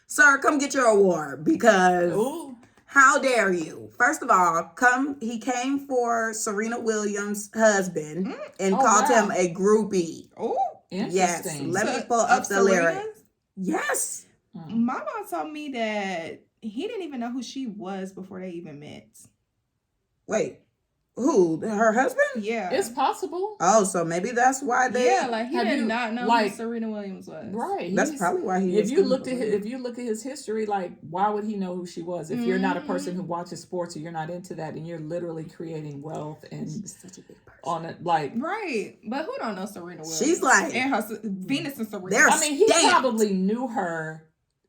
Speaker 2: Sir, come get your award, because
Speaker 4: Ooh.
Speaker 2: how dare you? First of all, he came for Serena Williams' husband and called him a groupie.
Speaker 3: Oh.
Speaker 2: Yes,
Speaker 4: Interesting.
Speaker 2: let me pull up the lyrics. Yes.
Speaker 3: My mom told me that he didn't even know who she was before they even met.
Speaker 2: Wait, who? Her husband?
Speaker 3: Yeah.
Speaker 4: It's possible.
Speaker 2: Oh, so maybe that's why they.
Speaker 3: Yeah, like he
Speaker 4: Have
Speaker 3: did
Speaker 4: you,
Speaker 3: not know
Speaker 4: like-
Speaker 3: who Serena Williams was.
Speaker 4: Right.
Speaker 2: That's
Speaker 4: he's-
Speaker 2: probably why he.
Speaker 4: If
Speaker 2: was
Speaker 4: you
Speaker 2: coming
Speaker 4: looked at
Speaker 2: for
Speaker 4: his,
Speaker 2: her.
Speaker 4: if you look at his history, like why would he know who she was? If you're not a person who watches sports or you're not into that, and you're literally creating wealth and
Speaker 2: She's such a big person.
Speaker 4: on it, like
Speaker 3: Right. But who don't know Serena Williams?
Speaker 2: She's like-
Speaker 3: and her Venus and Serena.
Speaker 2: They're
Speaker 4: I mean, he
Speaker 2: stamped.
Speaker 4: probably knew her.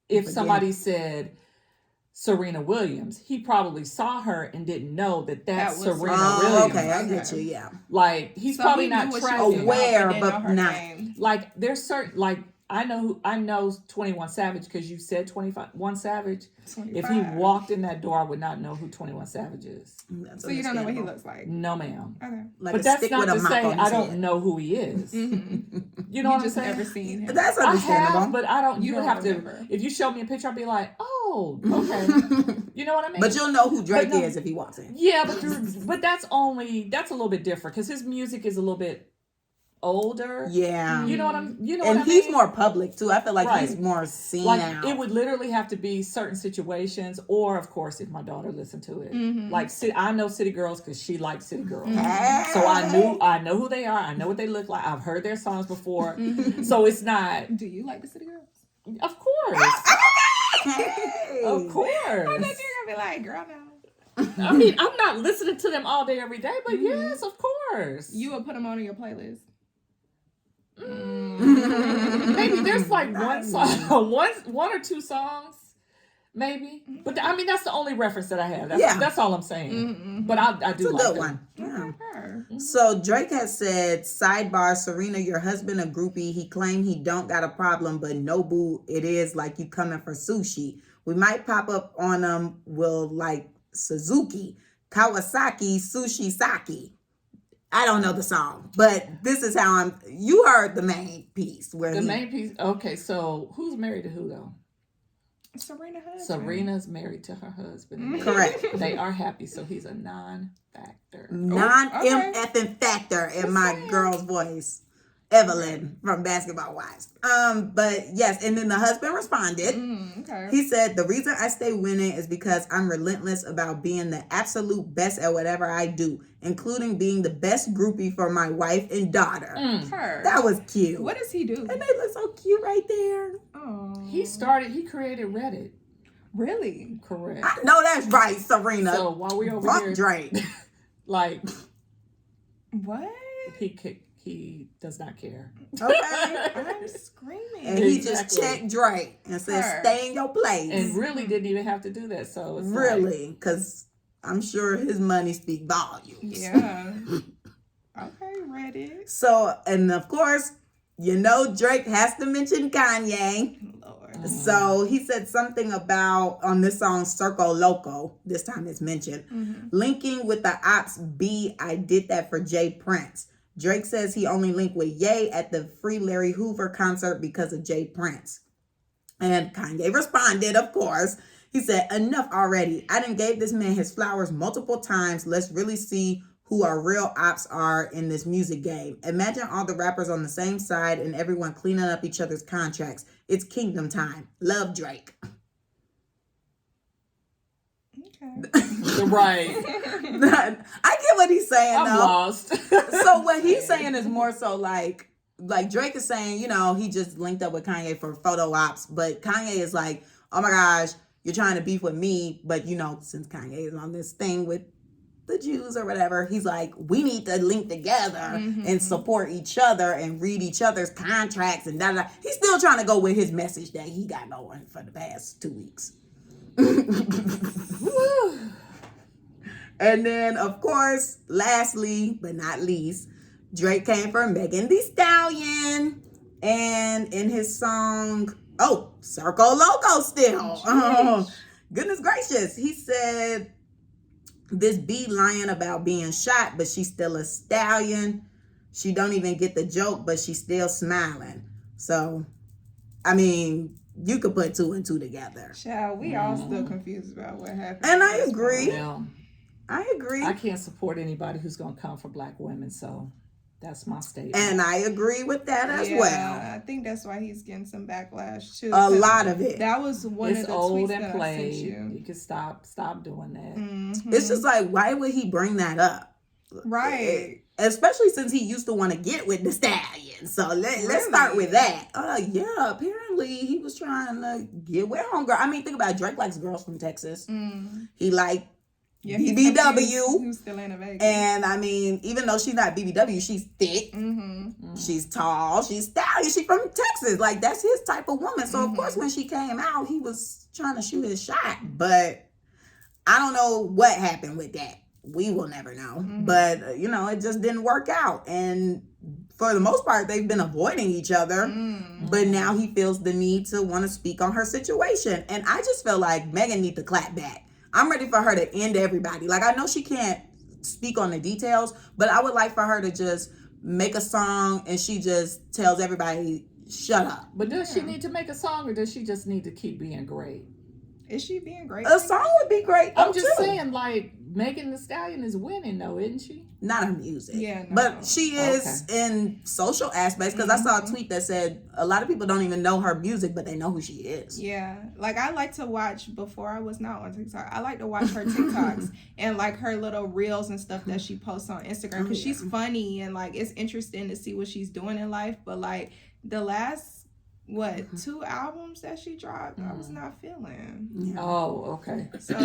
Speaker 4: If
Speaker 2: Forget
Speaker 4: somebody said Serena Williams, he probably saw her and didn't know that that's
Speaker 3: That was
Speaker 4: Serena
Speaker 2: Oh,
Speaker 4: Williams.
Speaker 2: okay, I get you. Yeah.
Speaker 4: Like he's
Speaker 3: So
Speaker 4: probably
Speaker 3: he
Speaker 4: not
Speaker 3: knew what she was
Speaker 4: tracking.
Speaker 3: about,
Speaker 2: Aware,
Speaker 3: didn't
Speaker 2: but
Speaker 3: know her
Speaker 2: not-
Speaker 3: name.
Speaker 4: Like there's certain, like I know 21 Savage because you said 21 Savage. If he
Speaker 3: 25.
Speaker 4: walked in that door, I would not know who 21 Savage is.
Speaker 2: That's
Speaker 3: So you don't know what he
Speaker 2: understandable.
Speaker 3: looks like.
Speaker 4: No, ma'am.
Speaker 3: Okay.
Speaker 2: Like
Speaker 4: But
Speaker 2: a
Speaker 4: that's
Speaker 2: stick
Speaker 4: not
Speaker 2: with a
Speaker 4: to
Speaker 2: mop
Speaker 4: say
Speaker 2: on
Speaker 4: I
Speaker 2: his
Speaker 4: don't
Speaker 2: head.
Speaker 4: know who he is. You know
Speaker 3: You
Speaker 4: what I'm
Speaker 3: just
Speaker 4: saying?
Speaker 3: never seen him.
Speaker 2: That's
Speaker 4: I
Speaker 2: understandable.
Speaker 4: have, but I don't.
Speaker 3: You
Speaker 4: You would
Speaker 3: don't
Speaker 4: have
Speaker 3: remember.
Speaker 4: to. If you showed me a picture, I'd be like, oh, okay. You know what I mean?
Speaker 2: But you'll know who Drake
Speaker 4: no.
Speaker 2: is if he walks in.
Speaker 4: Yeah, but that's a little bit different because his music is a little bit older.
Speaker 2: Yeah.
Speaker 4: You know what I'm. You know
Speaker 2: And
Speaker 4: what I
Speaker 2: he's
Speaker 4: mean?
Speaker 2: more public too. I feel like
Speaker 4: Right.
Speaker 2: he's more seen
Speaker 4: Like
Speaker 2: out.
Speaker 4: it would literally have to be certain situations, or of course, if my daughter listened to it. Like I know City Girls because she likes City Girls, so I know who they are. I know what they look like. I've heard their songs before, so it's not.
Speaker 3: Do you like the City Girls?
Speaker 4: Of course,
Speaker 2: Hey.
Speaker 4: of course.
Speaker 3: I thought you were gonna be like, girl, no.
Speaker 4: I mean, I'm not listening to them all day, every day, but yes, of course.
Speaker 3: You would put them on your playlist.
Speaker 4: Maybe there's like one song, one or two songs, maybe. But I mean, that's the only reference that I have. That's all I'm saying. But I do
Speaker 2: It's a
Speaker 4: like
Speaker 2: good
Speaker 4: them.
Speaker 2: one. Yeah.
Speaker 3: Her.
Speaker 2: So Drake has said, sidebar, Serena, your husband a groupie. He claimed he don't got a problem, but no boo, it is like you coming for sushi. We might pop up on them. We'll like Suzuki, Kawasaki, Sushi Saki. I don't know the song, but this is how you heard the main piece.
Speaker 4: Main piece. Okay, so who's married to who though? Serena's married to her husband.
Speaker 2: Correct.
Speaker 4: They are happy, so he's a non-factor.
Speaker 2: Non-MFing factor in my girl's voice. Evelyn from Basketball Wives. But yes, and then the husband responded.
Speaker 3: Okay.
Speaker 2: He said, the reason I stay winning is because I'm relentless about being the absolute best at whatever I do, including being the best groupie for my wife and daughter. That was cute.
Speaker 3: What does he do?
Speaker 2: And they look so cute right there.
Speaker 3: Oh.
Speaker 4: He created Reddit.
Speaker 3: Really?
Speaker 4: Correct.
Speaker 2: I know that's right, Serena.
Speaker 4: So while we over here,
Speaker 2: Drake.
Speaker 4: like,
Speaker 3: what?
Speaker 4: He does not care.
Speaker 2: Okay.
Speaker 3: I'm screaming.
Speaker 2: And he just checked Drake and said, stay in your place.
Speaker 4: And really didn't even have to do that. So it's
Speaker 2: really, because I'm sure his money speak volumes.
Speaker 3: Yeah. Okay, Reddit.
Speaker 2: So, and of course, Drake has to mention Kanye.
Speaker 3: Lord.
Speaker 2: So he said something about, on this song, Circo Loco, this time it's mentioned, linking with the Ops B, I did that for Jay Prince. Drake says he only linked with Ye at the Free Larry Hoover concert because of Jay Prince. And Kanye responded, of course. He said, enough already. I done gave this man his flowers multiple times. Let's really see who our real ops are in this music game. Imagine all the rappers on the same side and everyone cleaning up each other's contracts. It's kingdom time. Love, Drake.
Speaker 3: Okay.
Speaker 4: Right.
Speaker 2: I get what he's saying,
Speaker 4: I'm
Speaker 2: though.
Speaker 4: lost.
Speaker 2: So what he's saying is more so like Drake is saying, he just linked up with Kanye for photo ops, but Kanye is like, oh my gosh, you're trying to beef with me, but since Kanye is on this thing with the Jews or whatever, he's like, we need to link together and support each other and read each other's contracts and da-da-da. He's still trying to go with his message that he got going for the past 2 weeks. And then, of course, lastly but not least, Drake came for Megan Thee Stallion, and in his song, Circo Loco still. Goodness gracious. He said, this B lying about being shot, but she's still a stallion. She don't even get the joke, but she's still smiling. So, I mean, you could put 2 and 2 together.
Speaker 3: Child, we all still confused about what happened.
Speaker 2: And I agree.
Speaker 4: Yeah.
Speaker 2: I agree.
Speaker 4: I can't support anybody who's going to come for Black women, so that's my statement.
Speaker 2: And I agree with that as well.
Speaker 3: I think that's why he's getting some backlash too.
Speaker 2: A lot of it.
Speaker 3: That was one
Speaker 4: It's
Speaker 3: of the
Speaker 4: old
Speaker 3: tweets
Speaker 4: and
Speaker 3: that
Speaker 4: played.
Speaker 3: I sent you.
Speaker 4: You can stop doing that.
Speaker 3: Mm-hmm.
Speaker 2: It's just like, why would he bring that up?
Speaker 3: Right.
Speaker 2: Especially since he used to want to get with the stallion. So let's start with that. Yeah, apparently he was trying to get with homegirl. I mean, think about it. Drake likes girls from Texas. He liked BBW.
Speaker 3: Who's still in Vegas.
Speaker 2: And I mean, even though she's not BBW, she's thick. She's tall. She's stallion. She's from Texas. Like, that's his type of woman. So, of course, when she came out, he was trying to shoot his shot. But I don't know what happened with that. We will never know. But, it just didn't work out. And for the most part, they've been avoiding each other. But now he feels the need to want to speak on her situation. And I just feel like Megan needs to clap back. I'm ready for her to end everybody. Like, I know she can't speak on the details, but I would like for her to just make a song and she just tells everybody, shut up.
Speaker 4: But does she need to make a song, or does she just need to keep being great?
Speaker 3: Is she being great?
Speaker 2: A song would be great.
Speaker 4: I'm just saying, like, Megan Thee Stallion is winning, though, isn't she?
Speaker 2: Not her music.
Speaker 3: Yeah, no.
Speaker 2: But she is in social aspects, because I saw a tweet that said a lot of people don't even know her music, but they know who she is.
Speaker 3: Yeah. Like, I like to watch, before I was not on TikTok, I like to watch her TikToks and, like, her little reels and stuff that she posts on Instagram, because she's funny and, like, it's interesting to see what she's doing in life. But, like, the last 2 albums that she dropped, I was not feeling.
Speaker 2: Yeah.
Speaker 4: Oh, okay.
Speaker 3: So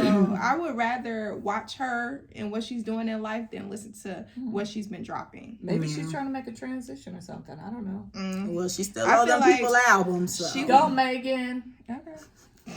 Speaker 3: I would rather watch her and what she's doing in life than listen to what she's been dropping.
Speaker 4: Maybe she's trying to make a transition or something. I don't know.
Speaker 2: Well, she still owes them people albums. So.
Speaker 4: Go, Megan.
Speaker 3: Okay.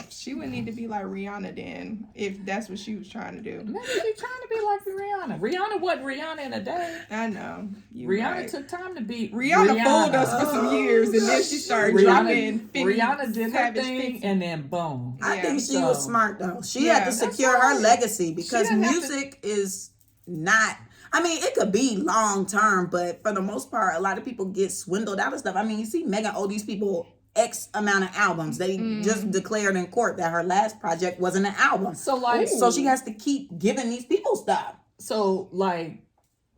Speaker 3: She would need to be like Rihanna then, if that's what she was trying to do.
Speaker 4: Maybe she's trying to be like Rihanna. Rihanna wasn't Rihanna in a day.
Speaker 3: I know.
Speaker 4: Rihanna took time to be
Speaker 3: Rihanna fooled us for some years, and then she started dropping 50
Speaker 4: Rihanna did her thing,
Speaker 3: 50.
Speaker 4: and then boom.
Speaker 2: I think she was smart though. She
Speaker 3: Yeah,
Speaker 2: had to
Speaker 3: that's
Speaker 2: secure her legacy because music is not. I mean, it could be long term, but for the most part, a lot of people get swindled out of stuff. I mean, you see Megan owe these people X amount of albums. They just declared in court that her last project wasn't an album.
Speaker 4: So like,
Speaker 2: so she has to keep giving these people stuff.
Speaker 4: So like,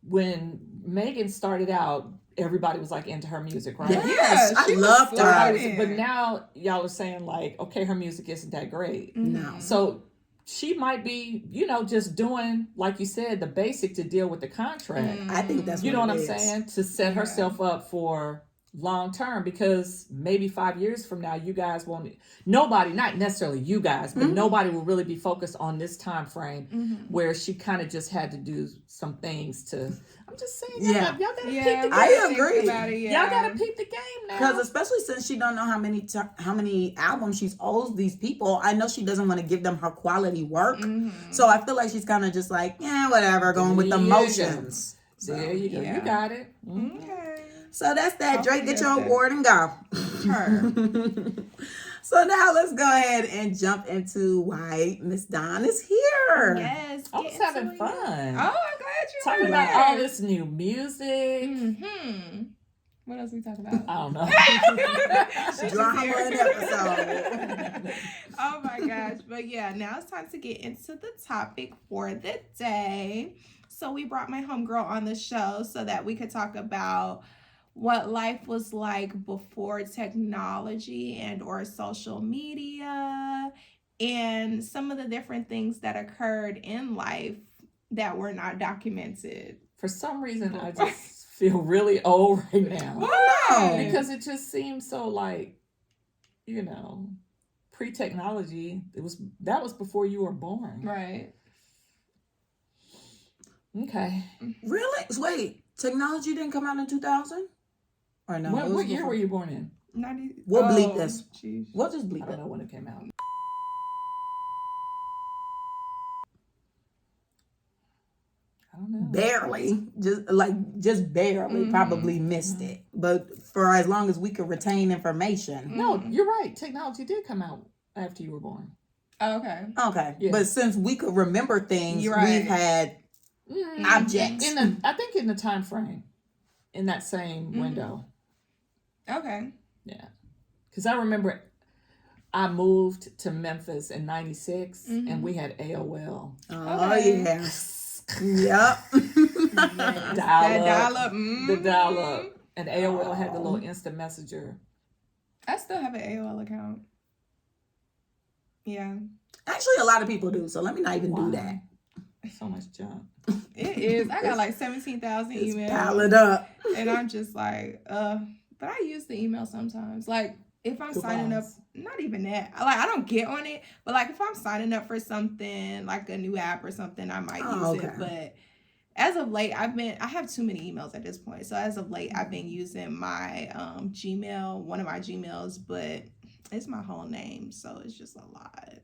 Speaker 4: when Megan started out, everybody was like into her music, right?
Speaker 2: Yes, I loved her.
Speaker 4: But now y'all are saying like, okay, her music isn't that great.
Speaker 2: No.
Speaker 4: So she might be, just doing, like you said, the basic to deal with the contract.
Speaker 2: I think that's
Speaker 4: You know
Speaker 2: what
Speaker 4: what I'm
Speaker 2: it is.
Speaker 4: saying? To set herself up for long term, because maybe 5 years from now, you guys won't, nobody, not necessarily you guys, but nobody will really be focused on this time frame where she kind of just had to do some things to, I'm just saying, y'all gotta peep the game.
Speaker 2: I agree.
Speaker 4: Y'all gotta peep the game now.
Speaker 2: Because especially since she don't know how many albums she's owes these people, I know she doesn't want to give them her quality work. So I feel like she's kind of just like, yeah, whatever, going with the motions.
Speaker 4: So, there you go. You got it.
Speaker 3: Okay.
Speaker 2: So that's that. Drake, get your award and go.
Speaker 3: Her.
Speaker 2: So now let's go ahead and jump into why Miss Dawn is here.
Speaker 3: Yes.
Speaker 4: I was having fun.
Speaker 3: Oh, I'm glad you
Speaker 4: talking
Speaker 3: were
Speaker 4: about
Speaker 3: there.
Speaker 4: all this new music.
Speaker 3: What else we talking about?
Speaker 4: I don't know.
Speaker 2: Drama an episode.
Speaker 3: Oh my gosh. But yeah, now it's time to get into the topic for the day. So we brought my homegirl on the show so that we could talk about what life was like before technology and or social media, and some of the different things that occurred in life that were not documented.
Speaker 4: For some reason, I just feel really old right now.
Speaker 3: Why?
Speaker 4: Because it just seems so like, pre-technology. That was before you were born.
Speaker 3: Right.
Speaker 4: Okay.
Speaker 2: Really? Wait, technology didn't come out in 2000? Or no?
Speaker 4: What year were you born in?
Speaker 2: We'll bleep this.
Speaker 3: Geez.
Speaker 2: We'll just
Speaker 4: I
Speaker 2: bleep
Speaker 4: don't
Speaker 2: it.
Speaker 4: know when it came out. I don't know.
Speaker 2: Barely. Just barely. Probably missed it. But for as long as we could retain information.
Speaker 4: No, you're right. Technology did come out after you were born.
Speaker 3: Oh, okay.
Speaker 2: Okay.
Speaker 4: Yeah.
Speaker 2: But since we could remember things,
Speaker 3: You're right.
Speaker 2: we've had objects.
Speaker 4: I think in the time frame, in that same window.
Speaker 3: Okay.
Speaker 4: Yeah. Because I remember I moved to Memphis in 96 and we had AOL.
Speaker 2: Oh, yeah. Yep.
Speaker 3: Dial-up.
Speaker 4: The dial-up. And AOL had the little instant messenger.
Speaker 3: I still have an AOL account. Yeah.
Speaker 2: Actually, a lot of people do, so let me not even do that.
Speaker 4: So much junk.
Speaker 3: It is. I got like 17,000 emails.
Speaker 2: Pile it up.
Speaker 3: And I'm just like, but I use the email sometimes. Like, if I'm signing up, not even that. I don't get on it, but like if I'm signing up for something, like a new app or something, I might use it. But as of late, I have too many emails at this point. So as of late, I've been using my Gmail, one of my Gmails, but it's my whole name, so it's just a lot.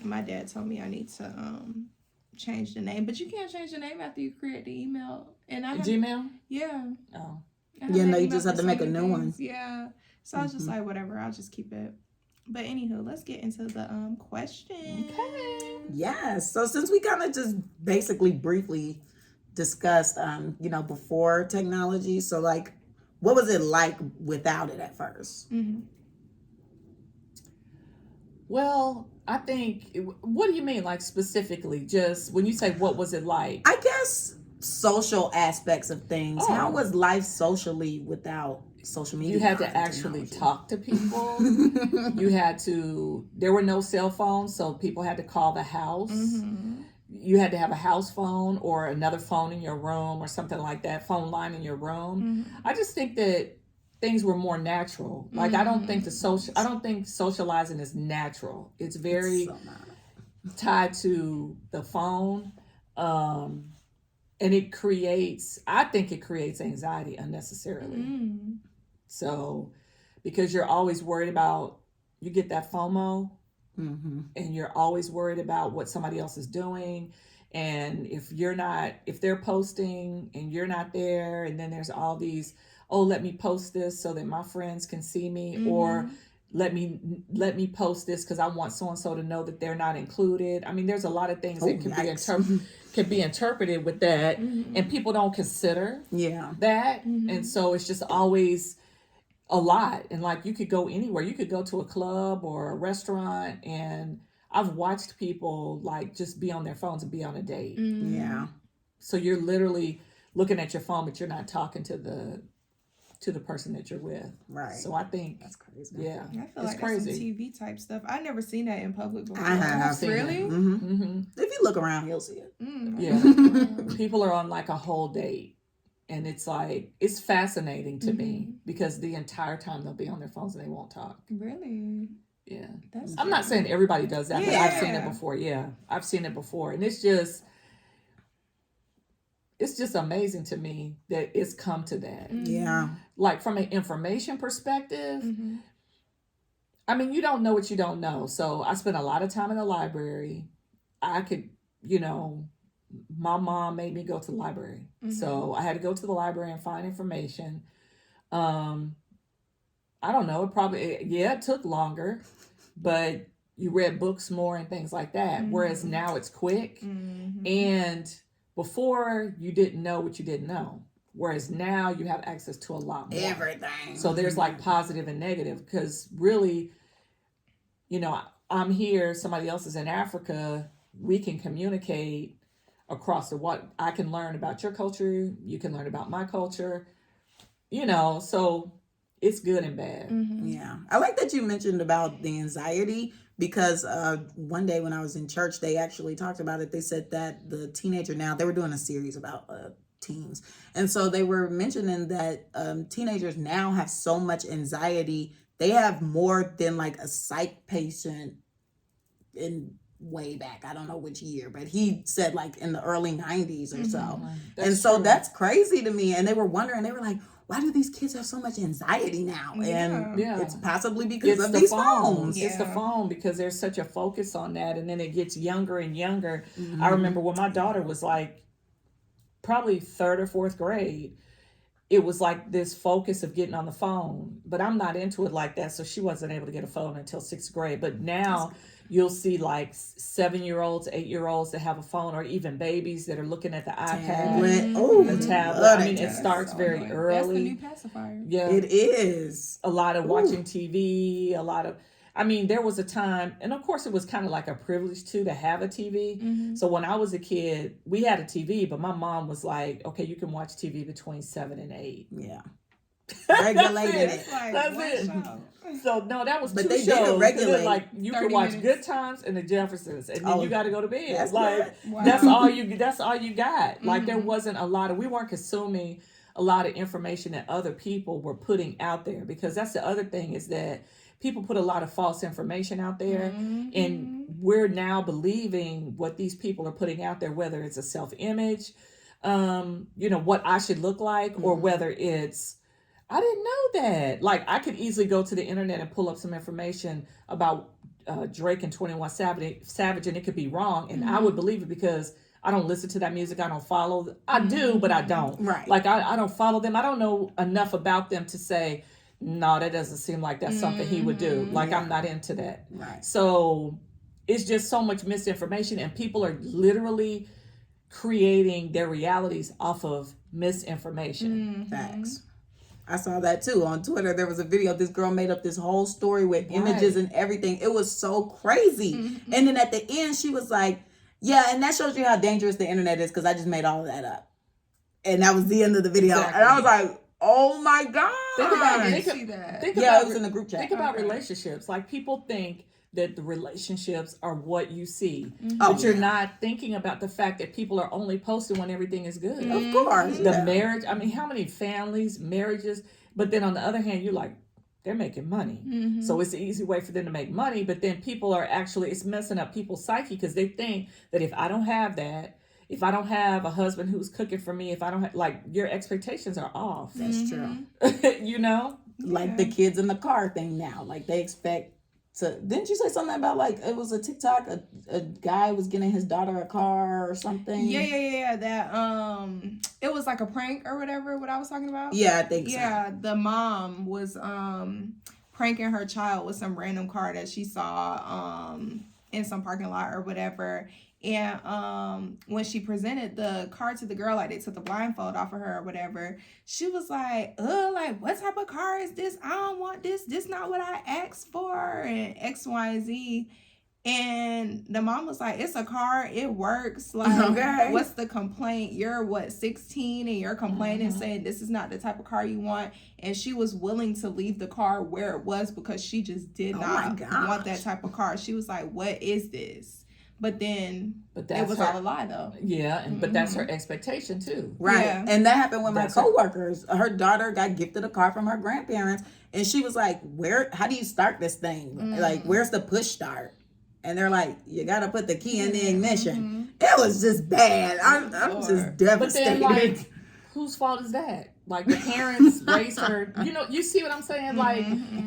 Speaker 3: My dad told me I need to change the name, but you can't change the name after you create the email. And I have,
Speaker 4: Gmail?
Speaker 3: Yeah.
Speaker 4: Oh.
Speaker 2: Yeah, no, you just have to make a new one.
Speaker 3: Yeah. So I was just like, whatever, I'll just keep it. But anywho, let's get into the question.
Speaker 4: Okay.
Speaker 2: Yes. So since we kind of just basically briefly discussed, before technology, so like, what was it like without it at first?
Speaker 4: Well, I think, what do you mean, like specifically? Just when you say what was it like?
Speaker 2: I guess social aspects of things.
Speaker 4: Oh.
Speaker 2: How was life socially without social media?
Speaker 4: You had to actually talk to people. There were no cell phones, so people had to call the house. You had to have a house phone or another phone in your room or something like that, phone line in your room. I just think that things were more natural. Like I don't think socializing is natural. It's very tied to the phone. And I think it creates anxiety unnecessarily. So, because you're always worried about you get that FOMO,
Speaker 2: Mm-hmm.
Speaker 4: and you're always worried about what somebody else is doing. And if they're posting and you're not there, and then there's all these, oh, let me post this so that my friends can see me, or let me post this because I want so and so to know that they're not included. I mean, there's a lot of things that can be interpreted with that, and people don't consider that, and so it's just always a lot. And like, you could go anywhere. You could go to a club or a restaurant, and I've watched people like just be on their phones and be on a date.
Speaker 2: Yeah.
Speaker 4: So you're literally looking at your phone, but you're not talking to the person that you're with.
Speaker 2: Right.
Speaker 4: So I think
Speaker 2: that's crazy.
Speaker 4: Yeah.
Speaker 3: I feel
Speaker 4: it's
Speaker 3: like
Speaker 4: crazy.
Speaker 3: that's some TV type stuff. I've never seen that in public before.
Speaker 2: I have seen
Speaker 3: Really?
Speaker 2: it. Mm-hmm. If you look around, you'll see it.
Speaker 4: Yeah. People are on like a whole date. And it's like, it's fascinating to me because the entire time they'll be on their phones and they won't talk.
Speaker 3: Really?
Speaker 4: Yeah.
Speaker 3: That's
Speaker 4: I'm not saying everybody does that, but
Speaker 3: Yeah.
Speaker 4: I've seen it before. Yeah. I've seen it before. And it's just amazing to me that it's come to that.
Speaker 2: Yeah.
Speaker 4: Like, from an information perspective, I mean, you don't know what you don't know. So I spent a lot of time in the library. I could, my mom made me go to the library. So I had to go to the library and find information. I don't know. It took longer, but you read books more and things like that. Whereas now it's quick. And before, you didn't know what you didn't know. Whereas now you have access to a lot more.
Speaker 2: Everything.
Speaker 4: So there's like positive and negative, because really, I'm here, somebody else is in Africa. We can communicate across I can learn about your culture. You can learn about my culture, so it's good and bad.
Speaker 2: Yeah. I like that you mentioned about the anxiety, because one day when I was in church, they actually talked about it. They said that the teenager now, they were doing a series about teens. And so they were mentioning that teenagers now have so much anxiety. They have more than like a psych patient in way back. I don't know which year, but he said like in the early 90s or so. That's crazy to me. And they were wondering, they were like, why do these kids have so much anxiety now? And it's possibly because of these phones.
Speaker 4: It's the phone, because there's such a focus on that. And then it gets younger and younger. I remember when my daughter was like probably 3rd or 4th grade, it was like this focus of getting on the phone. But I'm not into it like that. So she wasn't able to get a phone until 6th grade. But now you'll see like 7-year-olds, 8-year-olds that have a phone, or even babies that are looking at the iPad, the tablet. I mean, it starts very early.
Speaker 3: That's the new pacifier.
Speaker 4: Yeah,
Speaker 2: it is.
Speaker 4: A lot of watching TV, there was a time, and of course it was kind of like a privilege to have a TV. So when I was a kid, we had a TV, but my mom was like, okay, you can watch TV between 7 and 8.
Speaker 2: Yeah. Regulated it.
Speaker 4: That's it. So no, that was
Speaker 2: but
Speaker 4: two
Speaker 2: they
Speaker 4: shows.
Speaker 2: did regulate.
Speaker 4: Like, you could watch
Speaker 3: minutes.
Speaker 4: Good Times and The Jeffersons, and then you got to go to bed.
Speaker 2: That's
Speaker 4: That's all you got. Like, there wasn't we weren't consuming a lot of information that other people were putting out there, because that's the other thing, is that people put a lot of false information out there, and we're now believing what these people are putting out there, whether it's a self-image, what I should look like, or whether it's, I didn't know that. Like, I could easily go to the internet and pull up some information about Drake and 21 Savage, and it could be wrong, and I would believe it because I don't listen to that music. I don't follow. I do, but I don't.
Speaker 2: Right.
Speaker 4: Like, I don't follow them. I don't know enough about them to say, no, that doesn't seem like that's something he would do. Like, I'm not into that.
Speaker 2: Right.
Speaker 4: So it's just so much misinformation, and people are literally creating their realities off of misinformation.
Speaker 2: Facts. I saw that too on Twitter. There was a video. This girl made up this whole story with images and everything. It was so crazy. And then at the end, she was like, yeah, and that shows you how dangerous the internet is, because I just made all of that up. And that was the end of the video.
Speaker 4: Exactly.
Speaker 2: And I was like, oh my God.
Speaker 3: It
Speaker 2: was in the group chat.
Speaker 4: Think about relationships. Like, people think that the relationships are what you see.
Speaker 2: Oh,
Speaker 4: but you're not thinking about the fact that people are only posting when everything is good.
Speaker 2: Of course.
Speaker 4: The marriage, how many families, marriages, but then on the other hand, you're like, they're making money. So it's an easy way for them to make money, but then people are actually, it's messing up people's psyche, because they think that if I don't have that, if I don't have a husband who's cooking for me, if I don't have, like, your expectations are off.
Speaker 2: That's true.
Speaker 4: You know?
Speaker 2: Like the kids in the car thing now. Like, they expect didn't you say something about like it was a TikTok, a guy was getting his daughter a car or something?
Speaker 3: Yeah. That it was like a prank or whatever. What I was talking about.
Speaker 2: Yeah, I think so.
Speaker 3: Yeah, the mom was pranking her child with some random car that she saw in some parking lot or whatever. And when she presented the car to the girl, like they took the blindfold off of her or whatever, she was like, like what type of car is this? I don't want this. This not what I asked for, and X, Y, and Z. And the mom was like, it's a car, it works. Like,
Speaker 2: okay.
Speaker 3: What's the complaint? You're 16 and you're complaining, saying this is not the type of car you want. And she was willing to leave the car where it was because she just did not want that type of car. She was like, what is this? But then it was all a lie, though.
Speaker 4: Yeah, but that's her expectation, too.
Speaker 2: Right.
Speaker 3: Yeah.
Speaker 2: And that happened with my coworkers. Her daughter got gifted a car from her grandparents. And she was like, how do you start this thing? Like, where's the push start? And they're like, you got to put the key in the ignition. It was just bad. I'm just devastated.
Speaker 4: But then, like, whose fault is that? Like, the parents raised her. You see what I'm saying? Like,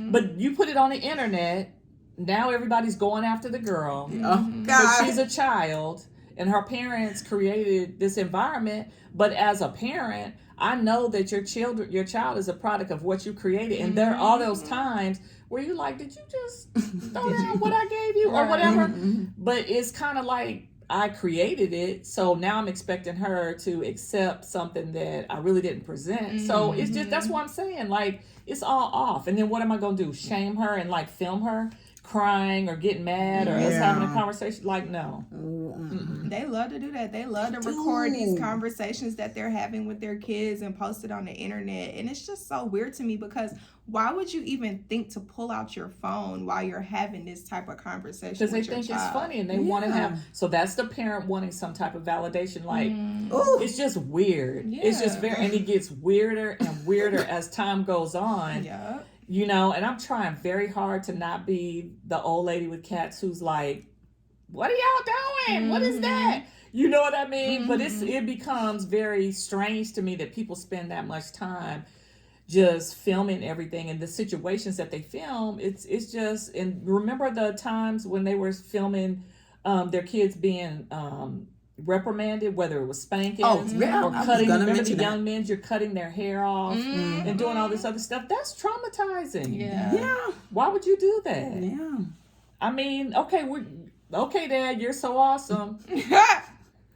Speaker 4: but you put it on the internet. Now everybody's going after the girl.
Speaker 2: Oh, God.
Speaker 4: But she's a child, and her parents created this environment. But as a parent, I know that your child is a product of what you created. And there are all those times where you're like, did you just throw down what I gave you or whatever? But it's kind of like, I created it, so now I'm expecting her to accept something that I really didn't present. So it's just, that's what I'm saying. Like, it's all off. And then what am I going to do? Shame her and like film her crying or getting mad or us having a conversation? Like, no.
Speaker 3: They love to do that. They love to record these conversations that they're having with their kids and post it on the internet. And it's just so weird to me, because why would you even think to pull out your phone while you're having this type of conversation?
Speaker 4: Because they think it's funny and they want to have. So that's the parent wanting some type of validation. Like, it's just weird. It's just very, and it gets weirder and weirder as time goes on.
Speaker 3: Yeah.
Speaker 4: And I'm trying very hard to not be the old lady with cats who's like, what are y'all doing? What is that? You know what I mean? But it becomes very strange to me that people spend that much time just filming everything, and the situations that they film, it's just, and remember the times when they were filming their kids being reprimanded, whether it was spanking or cutting. Remember the young men, you're cutting their hair off and doing all this other stuff. That's traumatizing.
Speaker 2: Yeah.
Speaker 4: Why would you do that?
Speaker 2: Yeah.
Speaker 4: I mean, okay, Dad, you're so awesome.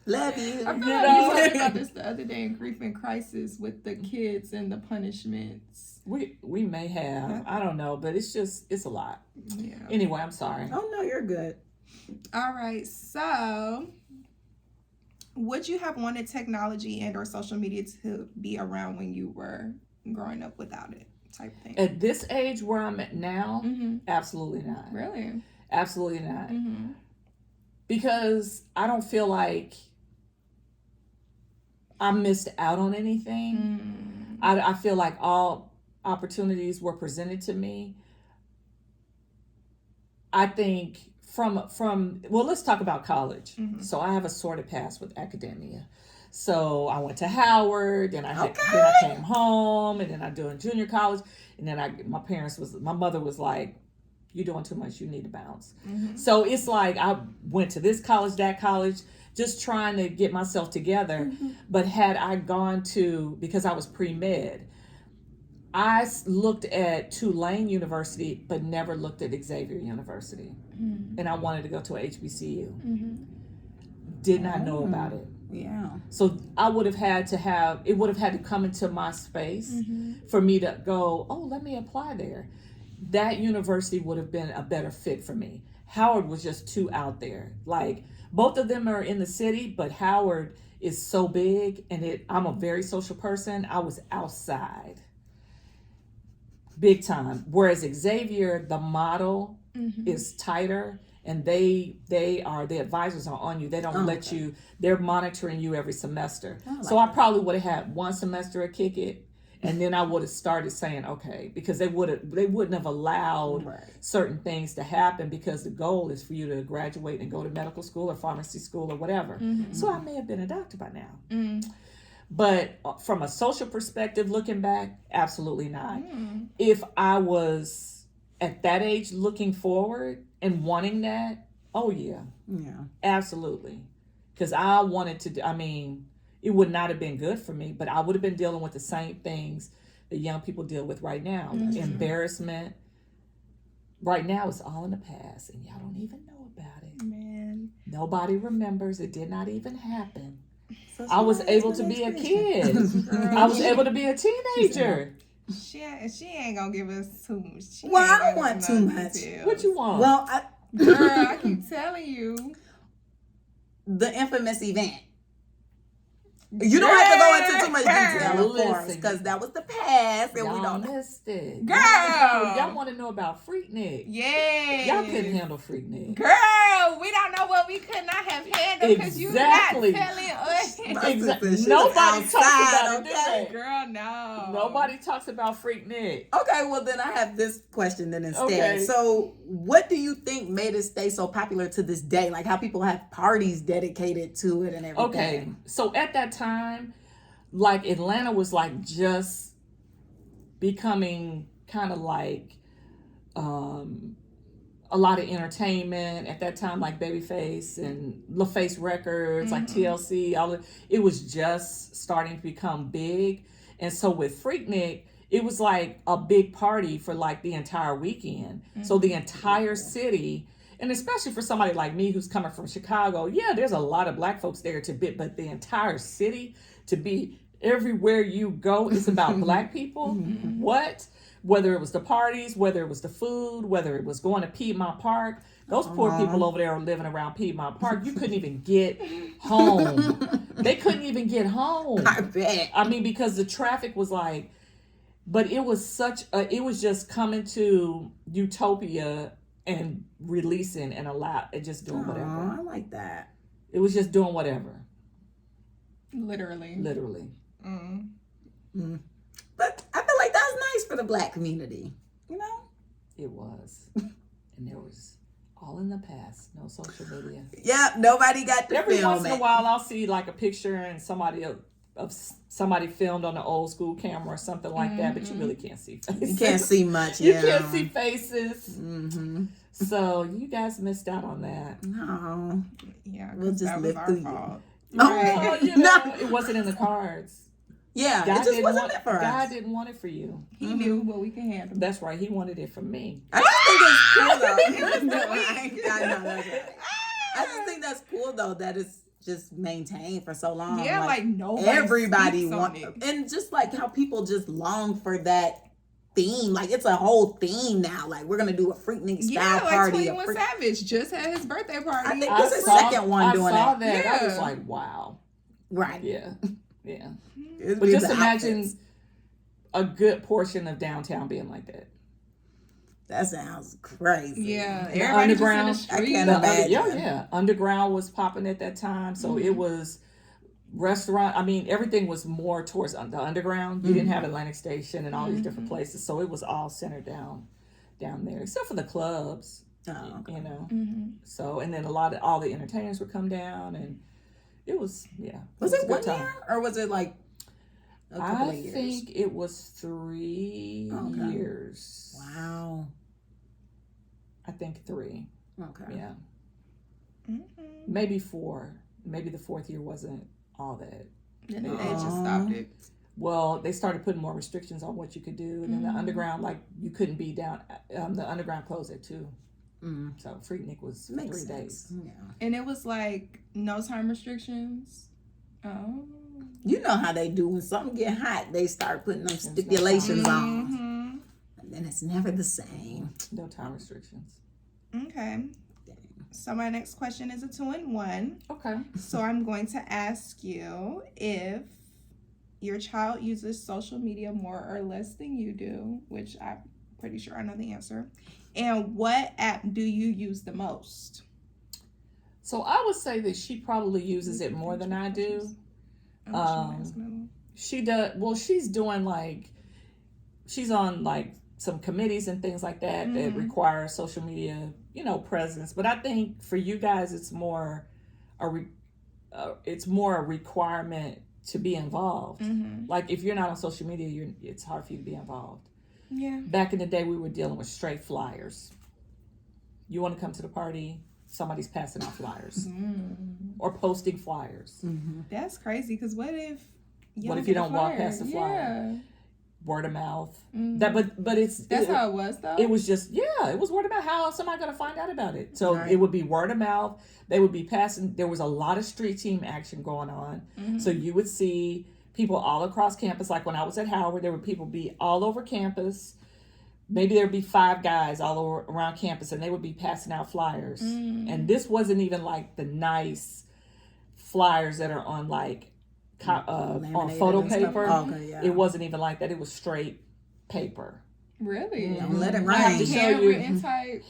Speaker 2: Love you.
Speaker 3: I feel like we talked about this the other day in Grief and Crisis with the kids and the punishments.
Speaker 4: We may have. I don't know, but it's a lot.
Speaker 3: Yeah.
Speaker 4: Anyway, I'm sorry.
Speaker 2: Oh, no, you're good.
Speaker 3: All right, so would you have wanted technology and or social media to be around when you were growing up without it, type thing?
Speaker 4: At this age where I'm at now, absolutely not.
Speaker 3: Really?
Speaker 4: Absolutely not. Because I don't feel like I missed out on anything. I feel like all opportunities were presented to me. I think well, let's talk about college. So I have a sordid past with academia. So I went to Howard, and then I came home, and then I doing junior college, and then my mother was like, you're doing too much, you need to bounce. So it's like I went to this college, that college, just trying to get myself together. But had I gone because I was pre-med, I looked at Tulane University, but never looked at Xavier University. And I wanted to go to a HBCU. Did not know about it.
Speaker 2: Yeah.
Speaker 4: So I would have had to come into my space for me to go, oh, let me apply there. That university would have been a better fit for me. Howard was just too out there. Like, both of them are in the city, but Howard is so big, and I'm a very social person. I was outside big time. Whereas Xavier, the model is tighter, and the advisors are on you. They don't let you, they're monitoring you every semester. So I probably would have had one semester to kick it. And then I would have started saying, okay, because they wouldn't have allowed certain things to happen, because the goal is for you to graduate and go to medical school or pharmacy school or whatever. So I may have been a doctor by now. But from a social perspective, looking back, absolutely not. If I was at that age, looking forward and wanting that, oh yeah, absolutely. Because I wanted to. I mean, it would not have been good for me, but I would have been dealing with the same things that young people deal with right now. Embarrassment. Right now, it's all in the past, and y'all don't even know about it.
Speaker 3: Man,
Speaker 4: nobody remembers. It did not even happen.
Speaker 2: So
Speaker 4: I was able to be a kid. I was able to be a teenager.
Speaker 3: She ain't gonna give us too much.
Speaker 2: Well, I don't want too much.
Speaker 3: Details.
Speaker 4: What you want?
Speaker 2: Well,
Speaker 3: Girl, I keep telling you.
Speaker 2: The infamous event. You don't have to go into too much detail, of course, because that was the past, and
Speaker 4: y'all
Speaker 2: we don't
Speaker 4: missed it.
Speaker 3: Girl,
Speaker 4: y'all want to know about Freaknik?
Speaker 3: Yeah,
Speaker 4: y'all couldn't handle Freaknik.
Speaker 3: Girl, we don't know what we could not have handled because you not telling us.
Speaker 4: Exactly. Nobody talks about it.
Speaker 2: Okay.
Speaker 3: Girl, no.
Speaker 4: Nobody talks about Freaknik.
Speaker 2: Okay, well then I have this question then instead.
Speaker 4: Okay.
Speaker 2: So, what do you think made it stay so popular to this day? Like how people have parties dedicated to it and everything.
Speaker 4: Okay, so at that time, like Atlanta was like just becoming kind of like a lot of entertainment at that time, like Babyface and LaFace Records, like TLC, it was just starting to become big. And so with Freaknik, it was like a big party for like the entire weekend. So the entire city, and especially for somebody like me who's coming from Chicago, yeah, there's a lot of black folks there but the entire city to be everywhere you go is about black people. What? Whether it was the parties, whether it was the food, whether it was going to Piedmont Park, those poor people over there are living around Piedmont Park. You couldn't even get home. They couldn't even get home.
Speaker 2: I bet.
Speaker 4: I mean, because the traffic was like, but it was it was just coming to utopia and releasing and just doing whatever.
Speaker 2: I like that.
Speaker 4: It was just doing whatever.
Speaker 3: Literally.
Speaker 2: But I feel like that's nice for the black community. You know?
Speaker 4: It was. And there was all in the past. No social media.
Speaker 2: Yeah, nobody got to
Speaker 4: Every
Speaker 2: film
Speaker 4: once in a while, I'll see like a picture and somebody filmed on an old school camera or something like that, but you really can't see faces.
Speaker 2: You can't see much,
Speaker 4: You can't see faces. So you guys missed out on that.
Speaker 2: No.
Speaker 3: Yeah,
Speaker 2: We'll just
Speaker 3: that
Speaker 2: live
Speaker 3: was
Speaker 2: through
Speaker 3: our fault.
Speaker 4: Oh, you know, it wasn't in the cards.
Speaker 2: Yeah,
Speaker 4: God
Speaker 2: it just wasn't meant for us.
Speaker 4: God didn't want it for you.
Speaker 3: He knew what we can handle.
Speaker 4: That's right. He wanted it for me.
Speaker 2: I just think it's cool though. I know that's right. I just think that's cool though that it's just maintained for so long.
Speaker 3: Yeah, like nobody.
Speaker 2: Everybody
Speaker 3: wants
Speaker 2: wants, and just like how people just long for that theme. Like it's a whole theme now. Like we're gonna do a Freaknik style party.
Speaker 3: 21 Savage just had his birthday party.
Speaker 2: I think this is the second one doing
Speaker 4: I saw
Speaker 2: it.
Speaker 4: that.
Speaker 3: Yeah.
Speaker 4: I was like, wow.
Speaker 2: Right.
Speaker 4: Yeah. Yeah.
Speaker 2: It'd
Speaker 4: But
Speaker 2: be
Speaker 4: just
Speaker 2: the
Speaker 4: imagine
Speaker 2: outfits.
Speaker 4: a good portion of downtown being like that.
Speaker 2: That sounds crazy.
Speaker 3: Yeah,
Speaker 4: The
Speaker 3: everybody
Speaker 4: underground.
Speaker 3: just in the
Speaker 2: I
Speaker 3: street.
Speaker 2: can't imagine.
Speaker 4: Yeah. Underground was popping at that time. So it was restaurant. I mean, everything was more towards the underground. You didn't have Atlantic Station and all these different places. So it was all centered down there, except for the clubs.
Speaker 2: Oh, okay.
Speaker 4: You know. So, and then all the entertainers would come down, and it was, yeah.
Speaker 2: Was
Speaker 4: a
Speaker 2: it
Speaker 4: good
Speaker 2: 1
Speaker 4: time.
Speaker 2: year or was it like a couple of
Speaker 4: I
Speaker 2: years?
Speaker 4: think it was 3 years.
Speaker 2: Wow.
Speaker 4: I think 3.
Speaker 2: Okay.
Speaker 4: Yeah. Maybe 4. Maybe the 4th year wasn't all that.
Speaker 3: Then they just stopped it.
Speaker 4: Well, they started putting more restrictions on what you could do. And then the underground, like, you couldn't be down. The underground closed at 2. So Freaknik was for 3 days.
Speaker 2: Yeah.
Speaker 3: And it was like no time restrictions. Oh.
Speaker 2: You know how they do when something get hot, they start putting them stipulations on. And then it's never the same.
Speaker 4: No time restrictions.
Speaker 3: Okay. So my next question is a 2-in-1.
Speaker 4: Okay.
Speaker 3: So I'm going to ask you if your child uses social media more or less than you do, which I'm pretty sure I know the answer. And what app do you use the most?
Speaker 4: So I would say that she probably uses it more than I do. She does. Well, she's doing like, she's on like some committees and things like that that require social media, presence. But I think for you guys, it's more a requirement to be involved. Like if you're not on social media, it's hard for you to be involved.
Speaker 3: Yeah.
Speaker 4: Back in the day, we were dealing with straight flyers. You want to come to the party, somebody's passing out flyers or posting flyers.
Speaker 3: That's crazy, because what if
Speaker 4: you don't walk past the flyer?
Speaker 3: Yeah.
Speaker 4: Word of mouth. That's
Speaker 3: how it was, though.
Speaker 4: It was just it was word of mouth. How else am I going to find out about it? So it would be word of mouth. They would be passing. There was a lot of street team action going on. So you would see people all across campus. Like when I was at Howard, there would people be all over campus. Maybe there would be 5 guys all over around campus, and they would be passing out flyers. And this wasn't even like the nice flyers that are on like on photo paper. It wasn't even like that. It was straight paper.
Speaker 3: Really?
Speaker 2: Don't let it
Speaker 3: Like
Speaker 2: rain.
Speaker 3: handwritten type?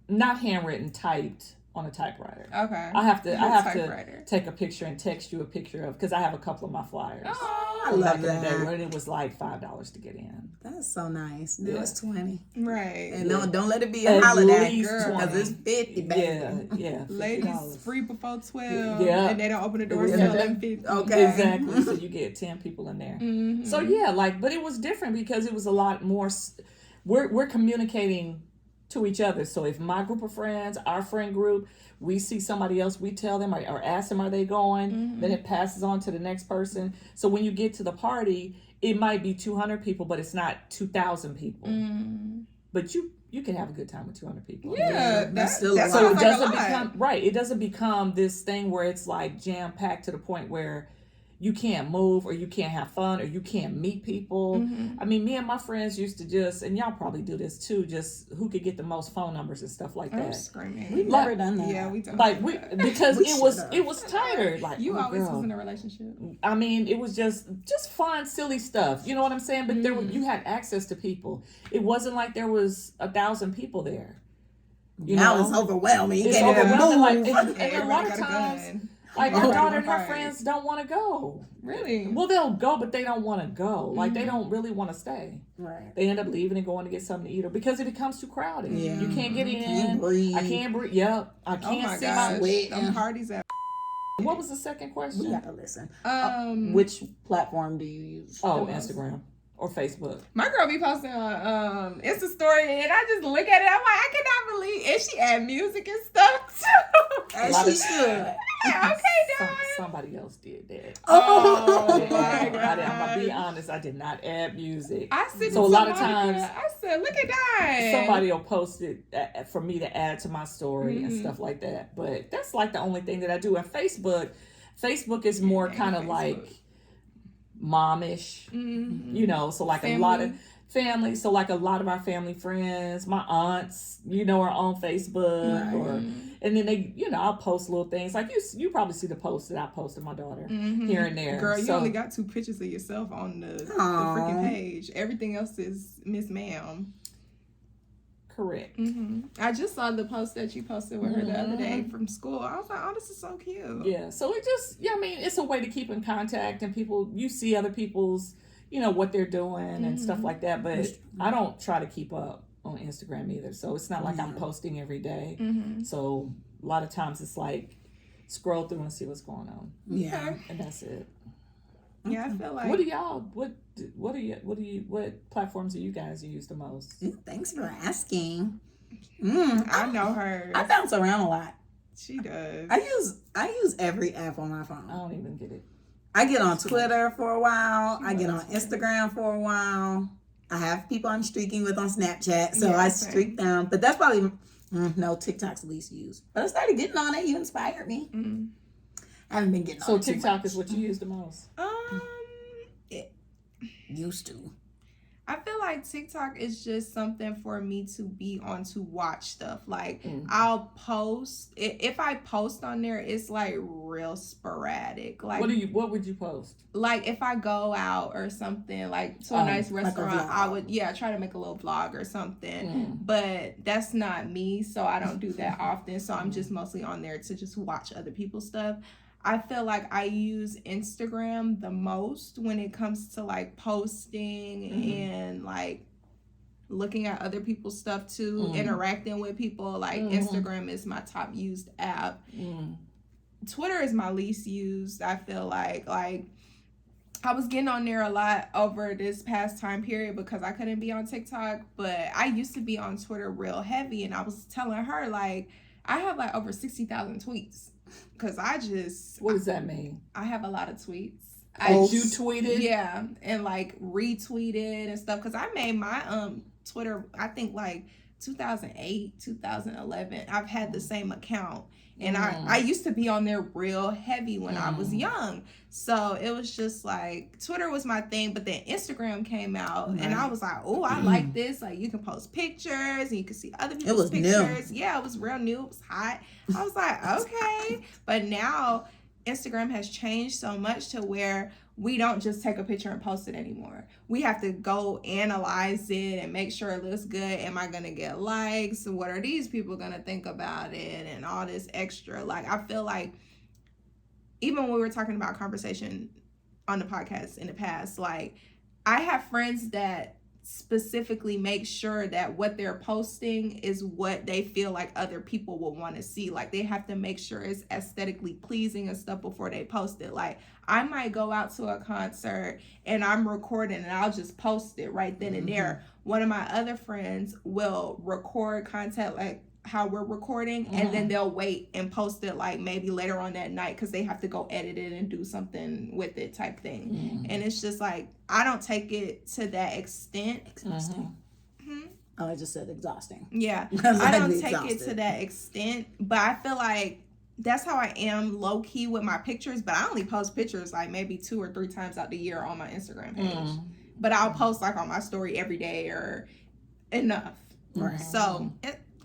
Speaker 4: Not handwritten, typed on a typewriter.
Speaker 3: Okay.
Speaker 4: I have to take a picture and text you a picture of, because I have a couple of my flyers.
Speaker 3: Oh,
Speaker 2: I love
Speaker 4: Back in the day
Speaker 2: that.
Speaker 4: when it was like $5 to get in.
Speaker 2: That's so nice. Now it's 20.
Speaker 3: Right.
Speaker 2: And don't let it be a
Speaker 4: At
Speaker 2: holiday,
Speaker 4: least
Speaker 2: girl, because
Speaker 4: 20.
Speaker 2: it's 50, baby.
Speaker 4: Yeah.
Speaker 3: Ladies
Speaker 4: $50.
Speaker 3: free before 12.
Speaker 4: Yeah.
Speaker 3: And they don't open the doors
Speaker 4: Yeah.
Speaker 3: till 11:50.
Speaker 2: Okay.
Speaker 4: Exactly. So you get 10 people in there. So but it was different because it was a lot more. We're communicating to each other. So if my group of friends, our friend group, we see somebody else, we tell them or ask them, are they going? Then it passes on to the next person. So when you get to the party, it might be 200 people, but it's not 2,000 people. But you can have a good time with 200 people.
Speaker 3: Yeah,
Speaker 2: that's still
Speaker 3: that
Speaker 2: a
Speaker 4: So
Speaker 3: sounds
Speaker 4: it
Speaker 3: like
Speaker 4: doesn't
Speaker 3: a lot.
Speaker 4: become it doesn't become this thing where it's like jam packed to the point where you can't move or you can't have fun or you can't meet people. I mean, me and my friends used to just, and y'all probably do this too, just who could get the most phone numbers and stuff like
Speaker 3: I'm
Speaker 4: that.
Speaker 3: screaming.
Speaker 2: We've never done that.
Speaker 3: Yeah, we don't.
Speaker 4: Like
Speaker 3: do that.
Speaker 4: because
Speaker 2: We
Speaker 4: it was tighter. Like
Speaker 3: You always
Speaker 4: girl.
Speaker 3: was in a relationship.
Speaker 4: I mean, it was just fun, silly stuff. You know what I'm saying? But you had access to people. It wasn't like there was 1,000 people there.
Speaker 2: Now it's overwhelming. You
Speaker 4: It's
Speaker 2: can't even
Speaker 4: overwhelming.
Speaker 2: move.
Speaker 4: Like, and a
Speaker 3: Everybody
Speaker 4: lot of
Speaker 3: got a
Speaker 4: times,
Speaker 3: gun.
Speaker 4: like my
Speaker 3: Everybody
Speaker 4: daughter and
Speaker 3: wanna
Speaker 4: her
Speaker 3: fight.
Speaker 4: friends don't want to go.
Speaker 3: Really?
Speaker 4: Well, they'll go, but they don't want to go. Like they don't really want to stay.
Speaker 2: Right.
Speaker 4: They end up leaving and going to get something to eat, or because it becomes too crowded.
Speaker 2: Yeah.
Speaker 4: You can't get in.
Speaker 2: Can't breathe.
Speaker 4: I can't breathe. Yep. I
Speaker 3: Oh
Speaker 4: can't
Speaker 3: my
Speaker 4: see
Speaker 3: gosh.
Speaker 2: Wait,
Speaker 3: Them parties at
Speaker 4: What was the second
Speaker 2: We
Speaker 4: question?
Speaker 2: gotta listen.
Speaker 3: Which
Speaker 2: Which platform do you use?
Speaker 4: Oh,
Speaker 3: the most?
Speaker 4: Instagram or Facebook.
Speaker 3: my girl be posting on Insta story, and I just look at it. I'm like, I cannot believe, and she add music and stuff too.
Speaker 2: As
Speaker 4: lot
Speaker 2: she
Speaker 4: of-
Speaker 2: should.
Speaker 3: Okay, darling.
Speaker 4: Somebody else did that.
Speaker 3: Oh
Speaker 4: Yeah,
Speaker 3: my
Speaker 4: I'm gonna be
Speaker 3: god.
Speaker 4: honest. I did not add music.
Speaker 3: I said
Speaker 4: So
Speaker 3: to
Speaker 4: a lot of
Speaker 3: Monica,
Speaker 4: times-
Speaker 3: I said, look at that.
Speaker 4: Somebody will post it for me to add to my story and stuff like that. But that's like the only thing that I do. And Facebook is more kind of like momish, you know. So like a lot of family. So like a lot of our family friends, my aunts, are on Facebook and then they, I'll post little things like you probably see the posts that I posted my daughter here and there.
Speaker 3: Girl, you
Speaker 4: So-
Speaker 3: only got 2 pictures of yourself on the
Speaker 2: Aw.
Speaker 3: freaking page. Everything else is Miss Ma'am.
Speaker 4: correct.
Speaker 3: I just saw the post that you posted with her the other day from school. I was like, oh, this is so cute.
Speaker 4: Yeah, so it just, I mean, it's a way to keep in contact and you see other people's, what they're doing and stuff like that. But I don't try to keep up on Instagram either. So it's not like I'm posting every day. So a lot of times it's like scroll through and see what's going on.
Speaker 2: Yeah.
Speaker 4: And that's it.
Speaker 3: Yeah, I feel like.
Speaker 4: What platforms do you guys use the most?
Speaker 2: Thanks for asking.
Speaker 3: I know her.
Speaker 2: I bounce around a lot.
Speaker 3: She does.
Speaker 2: I use every app on my phone.
Speaker 4: I don't even get it.
Speaker 2: I get on Twitter for a while. I get on Instagram for a while. I have people I'm streaking with on Snapchat, so
Speaker 3: Yeah,
Speaker 2: I
Speaker 3: same.
Speaker 2: streak them. But that's probably no TikTok's least used. But I started getting on it. You inspired me. I haven't been getting on
Speaker 4: So
Speaker 2: it too
Speaker 4: TikTok
Speaker 2: much.
Speaker 4: is what you use the most?
Speaker 2: Used to.
Speaker 3: I feel like TikTok is just something for me to be on to watch stuff. Like I'll post if I post on there, it's like real sporadic. Like
Speaker 4: What would you post?
Speaker 3: like if I go out or something like to a nice
Speaker 2: like a
Speaker 3: restaurant, I
Speaker 2: vlog.
Speaker 3: would try to make a little vlog or something. But that's not me, so I don't do that often. So I'm just mostly on there to just watch other people's stuff. I feel like I use Instagram the most when it comes to like posting and like looking at other people's stuff too, interacting with people. Like Instagram is my top used app. Twitter is my least used. I feel like I was getting on there a lot over this past time period because I couldn't be on TikTok, but I used to be on Twitter real heavy, and I was telling her, like, I have like over 60,000 tweets because
Speaker 4: What does that mean?
Speaker 3: I have a lot of tweets.
Speaker 4: You tweeted?
Speaker 3: Yeah, and like retweeted and stuff because I made my Twitter, I think like 2008, 2011. I've had the same account. And I used to be on there real heavy when I was young. So it was just like, Twitter was my thing, but then Instagram came out and I was like, oh, I like this. Like, you can post pictures and you can see other people's pictures. New. Yeah, it was real new. It was hot. I was like, okay. But now Instagram has changed so much to where we don't just take a picture and post it anymore. We have to go analyze it and make sure it looks good. Am I going to get likes? What are these people going to think about it? And all this extra. Like, I feel like even when we were talking about conversation on the podcast in the past, like, I have friends that specifically make sure that what they're posting is what they feel like other people will want to see. Like, they have to make sure it's aesthetically pleasing and stuff before they post it. Like, I might go out to a concert and I'm recording and I'll just post it right then and there. One of my other friends will record content like how we're recording and then they'll wait and post it like maybe later on that night because they have to go edit it and do something with it type thing. And it's just like, I don't take it to that extent.
Speaker 2: Exhausting. Oh, I just said exhausting.
Speaker 3: Yeah, I don't take it to that extent, but I feel like that's how I am low key with my pictures. But I only post pictures like maybe 2 or 3 times out the year on my Instagram page. But I'll post like on my story every day or enough.
Speaker 2: Right.
Speaker 3: So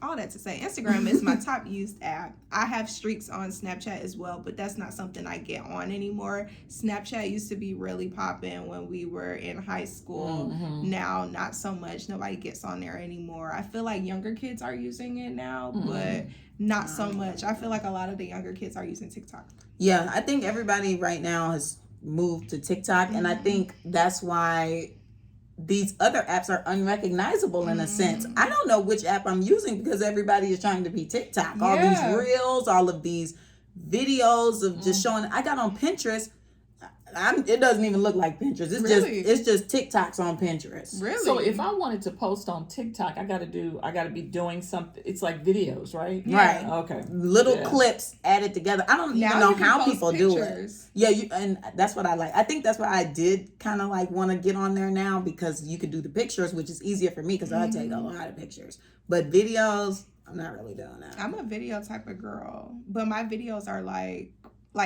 Speaker 3: all that to say, Instagram is my top used app. I have streaks on Snapchat as well, but that's not something I get on anymore. Snapchat used to be really popping when we were in high school. Now, not so much. Nobody gets on there anymore. I feel like younger kids are using it now, but not so much. I feel like a lot of the younger kids are using TikTok.
Speaker 2: Yeah, I think everybody right now has moved to TikTok, and I think that's why these other apps are unrecognizable in a sense. I don't know which app I'm using because everybody is trying to be TikTok. All these reels, all of these videos of just showing. I got on Pinterest. It doesn't even look like Pinterest. It's just TikToks on Pinterest.
Speaker 3: Really?
Speaker 4: So if I wanted to post on TikTok, I got to be doing something. It's like videos, right?
Speaker 2: Right.
Speaker 4: Okay.
Speaker 2: Little clips added together. I don't even know how people do it. Yeah, and that's what I like. I think that's why I did kind of like want to get on there now because you could do the pictures, which is easier for me because I take a lot of pictures. But videos, I'm not really doing that.
Speaker 3: I'm a video type of girl, but my videos are like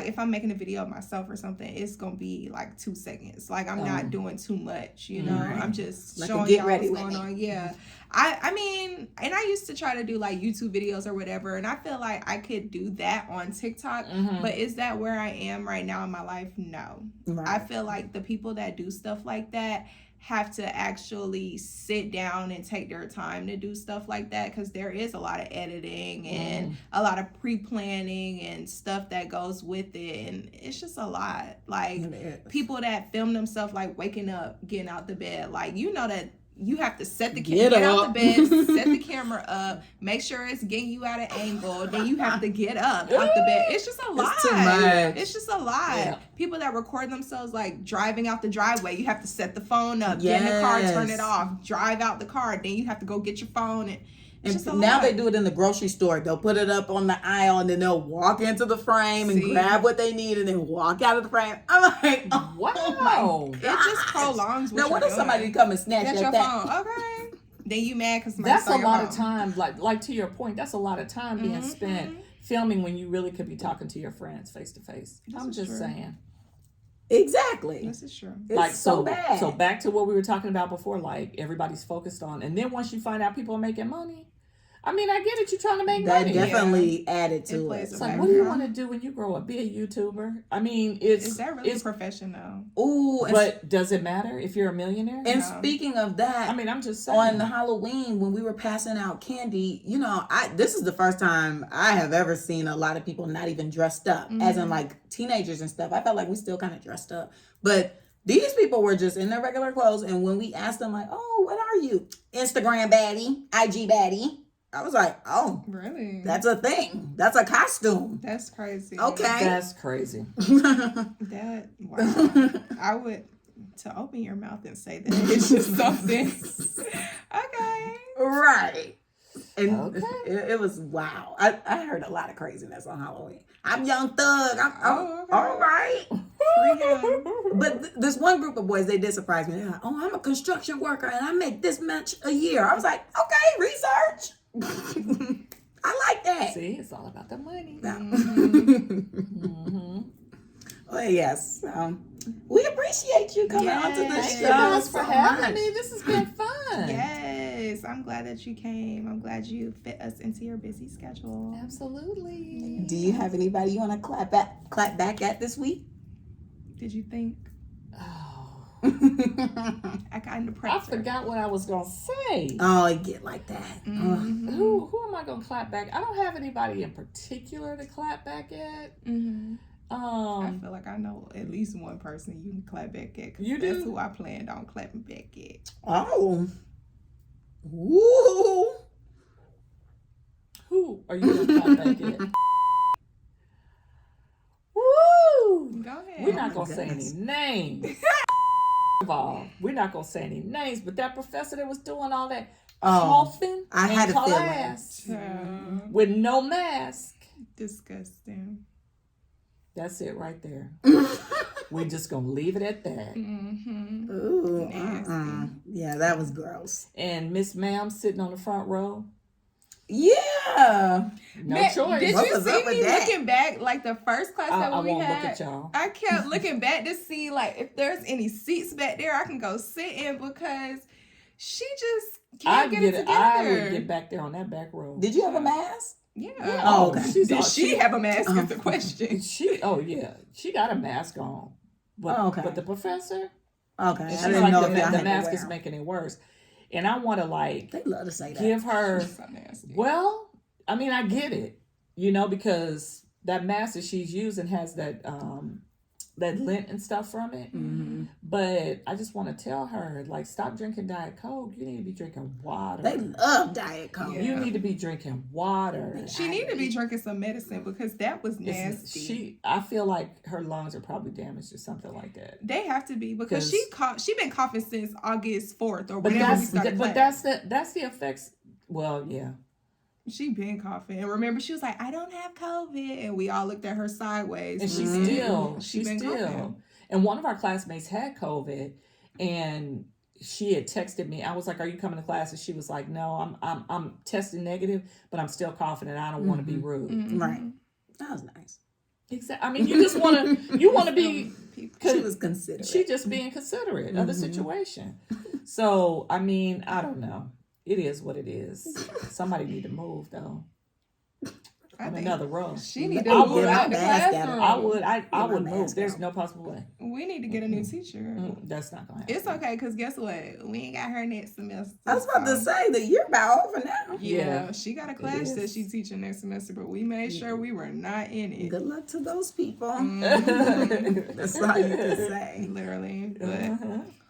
Speaker 3: if I'm making a video of myself or something, it's gonna be like 2 seconds. Like, I'm not doing too much, you know. I'm just like showing y'all what's going on. Yeah, I mean, and I used to try to do like YouTube videos or whatever, and I feel like I could do that on TikTok. But is that where I am right now in my life? No. I feel like the people that do stuff like that have to actually sit down and take their time to do stuff like that because there is a lot of editing and a lot of pre-planning and stuff that goes with it, and it's just a lot. Like, people that film themselves like waking up, getting out the bed, like, you know that you have to set the get out the bed, set the camera up, make sure it's getting you at an angle. Then you have to get up out the bed. It's just a lot. It's just a lot. Yeah. People that record themselves like driving out the driveway, you have to set the phone up, get in the car, turn it off, drive out the car. Then you have to go get your phone and
Speaker 2: now they do it in the grocery store. They'll put it up on the aisle and then they'll walk into the frame and grab what they need and then walk out of the frame. I'm like, oh, wow.
Speaker 3: It just prolongs what
Speaker 2: now, what if somebody come and snatch
Speaker 3: your
Speaker 2: phone?
Speaker 3: Okay. Then you mad because
Speaker 4: that's a lot of time. Like to your point, that's a lot of time being spent filming when you really could be talking to your friends face to face. I'm just saying.
Speaker 2: Exactly.
Speaker 3: This is true.
Speaker 2: It's like so bad.
Speaker 4: So back to what we were talking about before, like everybody's focused on, and then once you find out people are making money, I mean, I get it. You're trying to make money.
Speaker 2: That definitely added to it.
Speaker 4: It's like, what do you want to do when you grow up? Be a YouTuber? I mean,
Speaker 3: is that really a profession though?
Speaker 2: Ooh,
Speaker 4: but does it matter if you're a millionaire?
Speaker 2: And speaking of that,
Speaker 4: I mean, I'm just saying.
Speaker 2: On Halloween when we were passing out candy, you know, this is the first time I have ever seen a lot of people not even dressed up, as in like teenagers and stuff. I felt like we still kind of dressed up, but these people were just in their regular clothes. And when we asked them like, "Oh, what are you? Instagram baddie, IG baddie." I was like, oh,
Speaker 3: Really?
Speaker 2: that's a thing. That's a costume.
Speaker 3: That's crazy.
Speaker 2: Okay.
Speaker 4: That's crazy.
Speaker 3: That, wow. I would, to open your mouth and say that it's just something. Okay.
Speaker 2: Right. And
Speaker 4: Okay.
Speaker 2: it was wow. I heard a lot of craziness on Halloween. I'm Young Thug. I'm
Speaker 3: okay.
Speaker 2: all right.
Speaker 3: Freedom.
Speaker 2: But this one group of boys, they did surprise me. They're like, oh, I'm a construction worker and I make this much a year. I was like, okay, research. I like that.
Speaker 4: See, it's all about the money.
Speaker 2: Well, yes. We appreciate you coming onto the
Speaker 3: Yes.
Speaker 2: show.
Speaker 4: Thank you guys for
Speaker 2: so
Speaker 4: having
Speaker 2: much.
Speaker 4: me. This has been fun.
Speaker 3: Yes, I'm glad that you came. I'm glad you fit us into your busy schedule.
Speaker 4: Absolutely.
Speaker 2: Do you have anybody you want to clap back at this week?
Speaker 3: Did you think?
Speaker 4: Oh,
Speaker 3: I kind of
Speaker 4: I
Speaker 3: prepped her.
Speaker 4: forgot what I was gonna say.
Speaker 2: Oh, it get like that.
Speaker 3: Mhm.
Speaker 4: Who am I gonna clap back? I don't have anybody in particular to clap back at.
Speaker 3: Mhm. I
Speaker 4: Um,
Speaker 3: feel like I know at least one person you can clap back at. 'Cause
Speaker 4: You
Speaker 3: that's
Speaker 4: do?
Speaker 3: who I planned on clapping back at.
Speaker 2: Oh. Woo.
Speaker 4: who are you gonna clap back at? Woo!
Speaker 3: Go ahead.
Speaker 4: We're not
Speaker 2: Oh,
Speaker 4: gonna say any
Speaker 2: goodness.
Speaker 4: names. First of all, we're not gonna say any names, but that professor that was doing all that
Speaker 2: Oh,
Speaker 4: coughing
Speaker 2: I
Speaker 4: in
Speaker 2: had a feeling.
Speaker 4: class with no mask.
Speaker 3: Disgusting.
Speaker 4: That's it right there. We're just gonna leave it at that.
Speaker 3: Mm-hmm.
Speaker 2: Ooh,
Speaker 3: Nasty.
Speaker 2: yeah, that was gross.
Speaker 4: And Miss Ma'am sitting on the front row.
Speaker 2: Yeah.
Speaker 4: No
Speaker 3: Man,
Speaker 4: choice.
Speaker 3: Did
Speaker 2: What
Speaker 3: you
Speaker 2: was up
Speaker 3: see
Speaker 2: with
Speaker 3: me
Speaker 2: that?
Speaker 3: looking back, like the first class that
Speaker 4: I
Speaker 3: we
Speaker 4: won't
Speaker 3: had?
Speaker 4: look at y'all.
Speaker 3: I kept looking back to see like if there's any seats back there I can go sit in because she just can't get it together.
Speaker 4: I would get back there on that back row.
Speaker 2: Did you have a mask?
Speaker 3: Yeah.
Speaker 2: Oh, okay.
Speaker 3: Did she have a mask? Is the question.
Speaker 4: She got a mask on. But,
Speaker 2: Oh, okay.
Speaker 4: But the professor,
Speaker 2: Okay.
Speaker 4: and
Speaker 2: I
Speaker 4: she's
Speaker 2: didn't
Speaker 4: like
Speaker 2: know if y'all
Speaker 4: the
Speaker 2: had to
Speaker 4: mask
Speaker 2: wear
Speaker 4: is
Speaker 2: 'em.
Speaker 4: making it worse. And I want to like
Speaker 2: They love to say that.
Speaker 4: give her.
Speaker 3: So nasty.
Speaker 4: Well, I mean, I get it, because that mask that she's using has that that lint and stuff from it.
Speaker 2: Mhm.
Speaker 4: But I just want to tell her, like, stop drinking Diet Coke. You need to be drinking water.
Speaker 2: They love Diet Coke.
Speaker 3: Yeah.
Speaker 4: You need to be drinking water.
Speaker 3: She need to be drinking some medicine because that was nasty.
Speaker 4: I feel like her lungs are probably damaged or something like that.
Speaker 3: They have to be because she been coughing since August 4th or
Speaker 4: But
Speaker 3: whenever we started class.
Speaker 4: that's the effects. Well, yeah.
Speaker 3: She been coughing. And remember, she was like, I don't have COVID. And we all looked at her sideways.
Speaker 4: And she's
Speaker 3: been
Speaker 4: still.
Speaker 3: coughing.
Speaker 4: And one of our classmates had COVID, and she had texted me. I was like, "Are you coming to class?" And she was like, "No, I'm testing negative, but I'm still coughing, and I don't want to be rude."
Speaker 3: Mhm.
Speaker 2: Right. That was nice.
Speaker 4: Exactly. I mean, you just want to be.
Speaker 2: She was considerate.
Speaker 4: She just being considerate of the situation. So I mean, I don't know. It is what it is. Somebody need to move though.
Speaker 3: I
Speaker 4: I'm
Speaker 3: think
Speaker 4: another row.
Speaker 3: she need to
Speaker 2: I
Speaker 3: move
Speaker 2: would
Speaker 3: out the
Speaker 2: mask at her.
Speaker 3: classroom.
Speaker 4: I would
Speaker 2: my
Speaker 4: move.
Speaker 2: mask
Speaker 4: There's
Speaker 2: out.
Speaker 4: no possible way.
Speaker 3: We need to get a new teacher.
Speaker 4: That's not gonna happen.
Speaker 3: It's okay, because guess what? We ain't got her next semester.
Speaker 2: I was about to
Speaker 3: so-
Speaker 2: say that you're about over now.
Speaker 3: Yeah, she got a class
Speaker 4: is.
Speaker 3: that she's teaching next semester, but we made sure we were not in it.
Speaker 2: Good luck to those people.
Speaker 3: Mhm.
Speaker 2: That's all you can say.
Speaker 3: Literally. But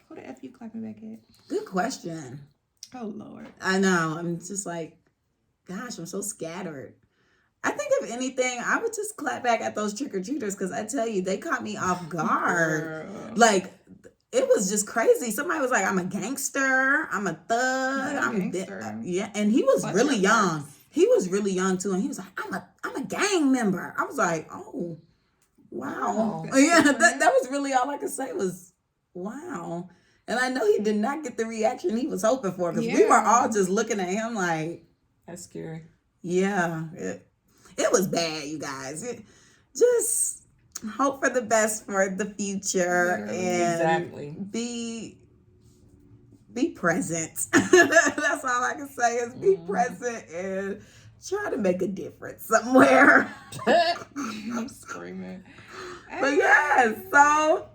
Speaker 3: who the F you clapping back at?
Speaker 2: Good question.
Speaker 3: Oh, Lord.
Speaker 2: I know. I'm just like, gosh, I'm so scattered. I think if anything, I would just clap back at those trick-or-treaters because I tell you, they caught me off guard.
Speaker 3: Girl.
Speaker 2: Like, it was just crazy. Somebody was like, I'm a gangster. I'm a thug.
Speaker 3: Not a
Speaker 2: I'm
Speaker 3: gangster.
Speaker 2: yeah. And he was
Speaker 3: Clutch
Speaker 2: really
Speaker 3: your
Speaker 2: young.
Speaker 3: pearls.
Speaker 2: He was really young too. And he was like, I'm a gang member. I was like, oh, wow.
Speaker 4: Wow.
Speaker 2: Yeah, that was really all I could say was, wow. And I know he did not get the reaction he was hoping for because we were
Speaker 3: Yeah.
Speaker 2: all just looking at him like,
Speaker 4: That's scary.
Speaker 2: yeah, it was bad, you guys. Just hope for the best for the future
Speaker 3: Literally.
Speaker 2: and
Speaker 4: Exactly.
Speaker 2: be present. That's all I can say is be present and try to make a difference somewhere.
Speaker 3: I'm screaming.
Speaker 2: But yeah, so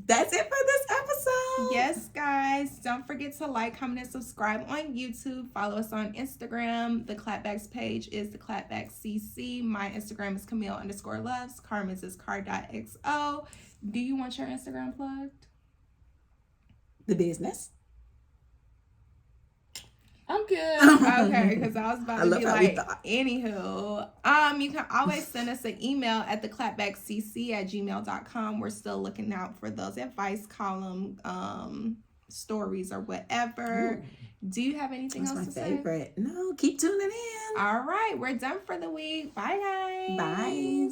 Speaker 2: that's it for this episode.
Speaker 3: Yes, guys. Don't forget to like, comment, and subscribe on YouTube. Follow us on Instagram. The Clapback's page is theclapbackcc. My Instagram is Camille_loves. Carmen's is car.xo. Do you want your Instagram plugged?
Speaker 2: The business.
Speaker 4: I'm good.
Speaker 3: Okay, because I was about
Speaker 2: I
Speaker 3: to
Speaker 2: love
Speaker 3: be
Speaker 2: how we
Speaker 3: like,
Speaker 2: thought.
Speaker 3: anywho, you can always send us an email at theclapbackcc@gmail.com. We're still looking out for those advice column stories or whatever.
Speaker 2: Ooh,
Speaker 3: Do you have anything
Speaker 2: that's
Speaker 3: else
Speaker 2: my
Speaker 3: to
Speaker 2: favorite. No, keep tuning in.
Speaker 3: say? All right, we're done for the week. Bye, guys.
Speaker 2: Bye.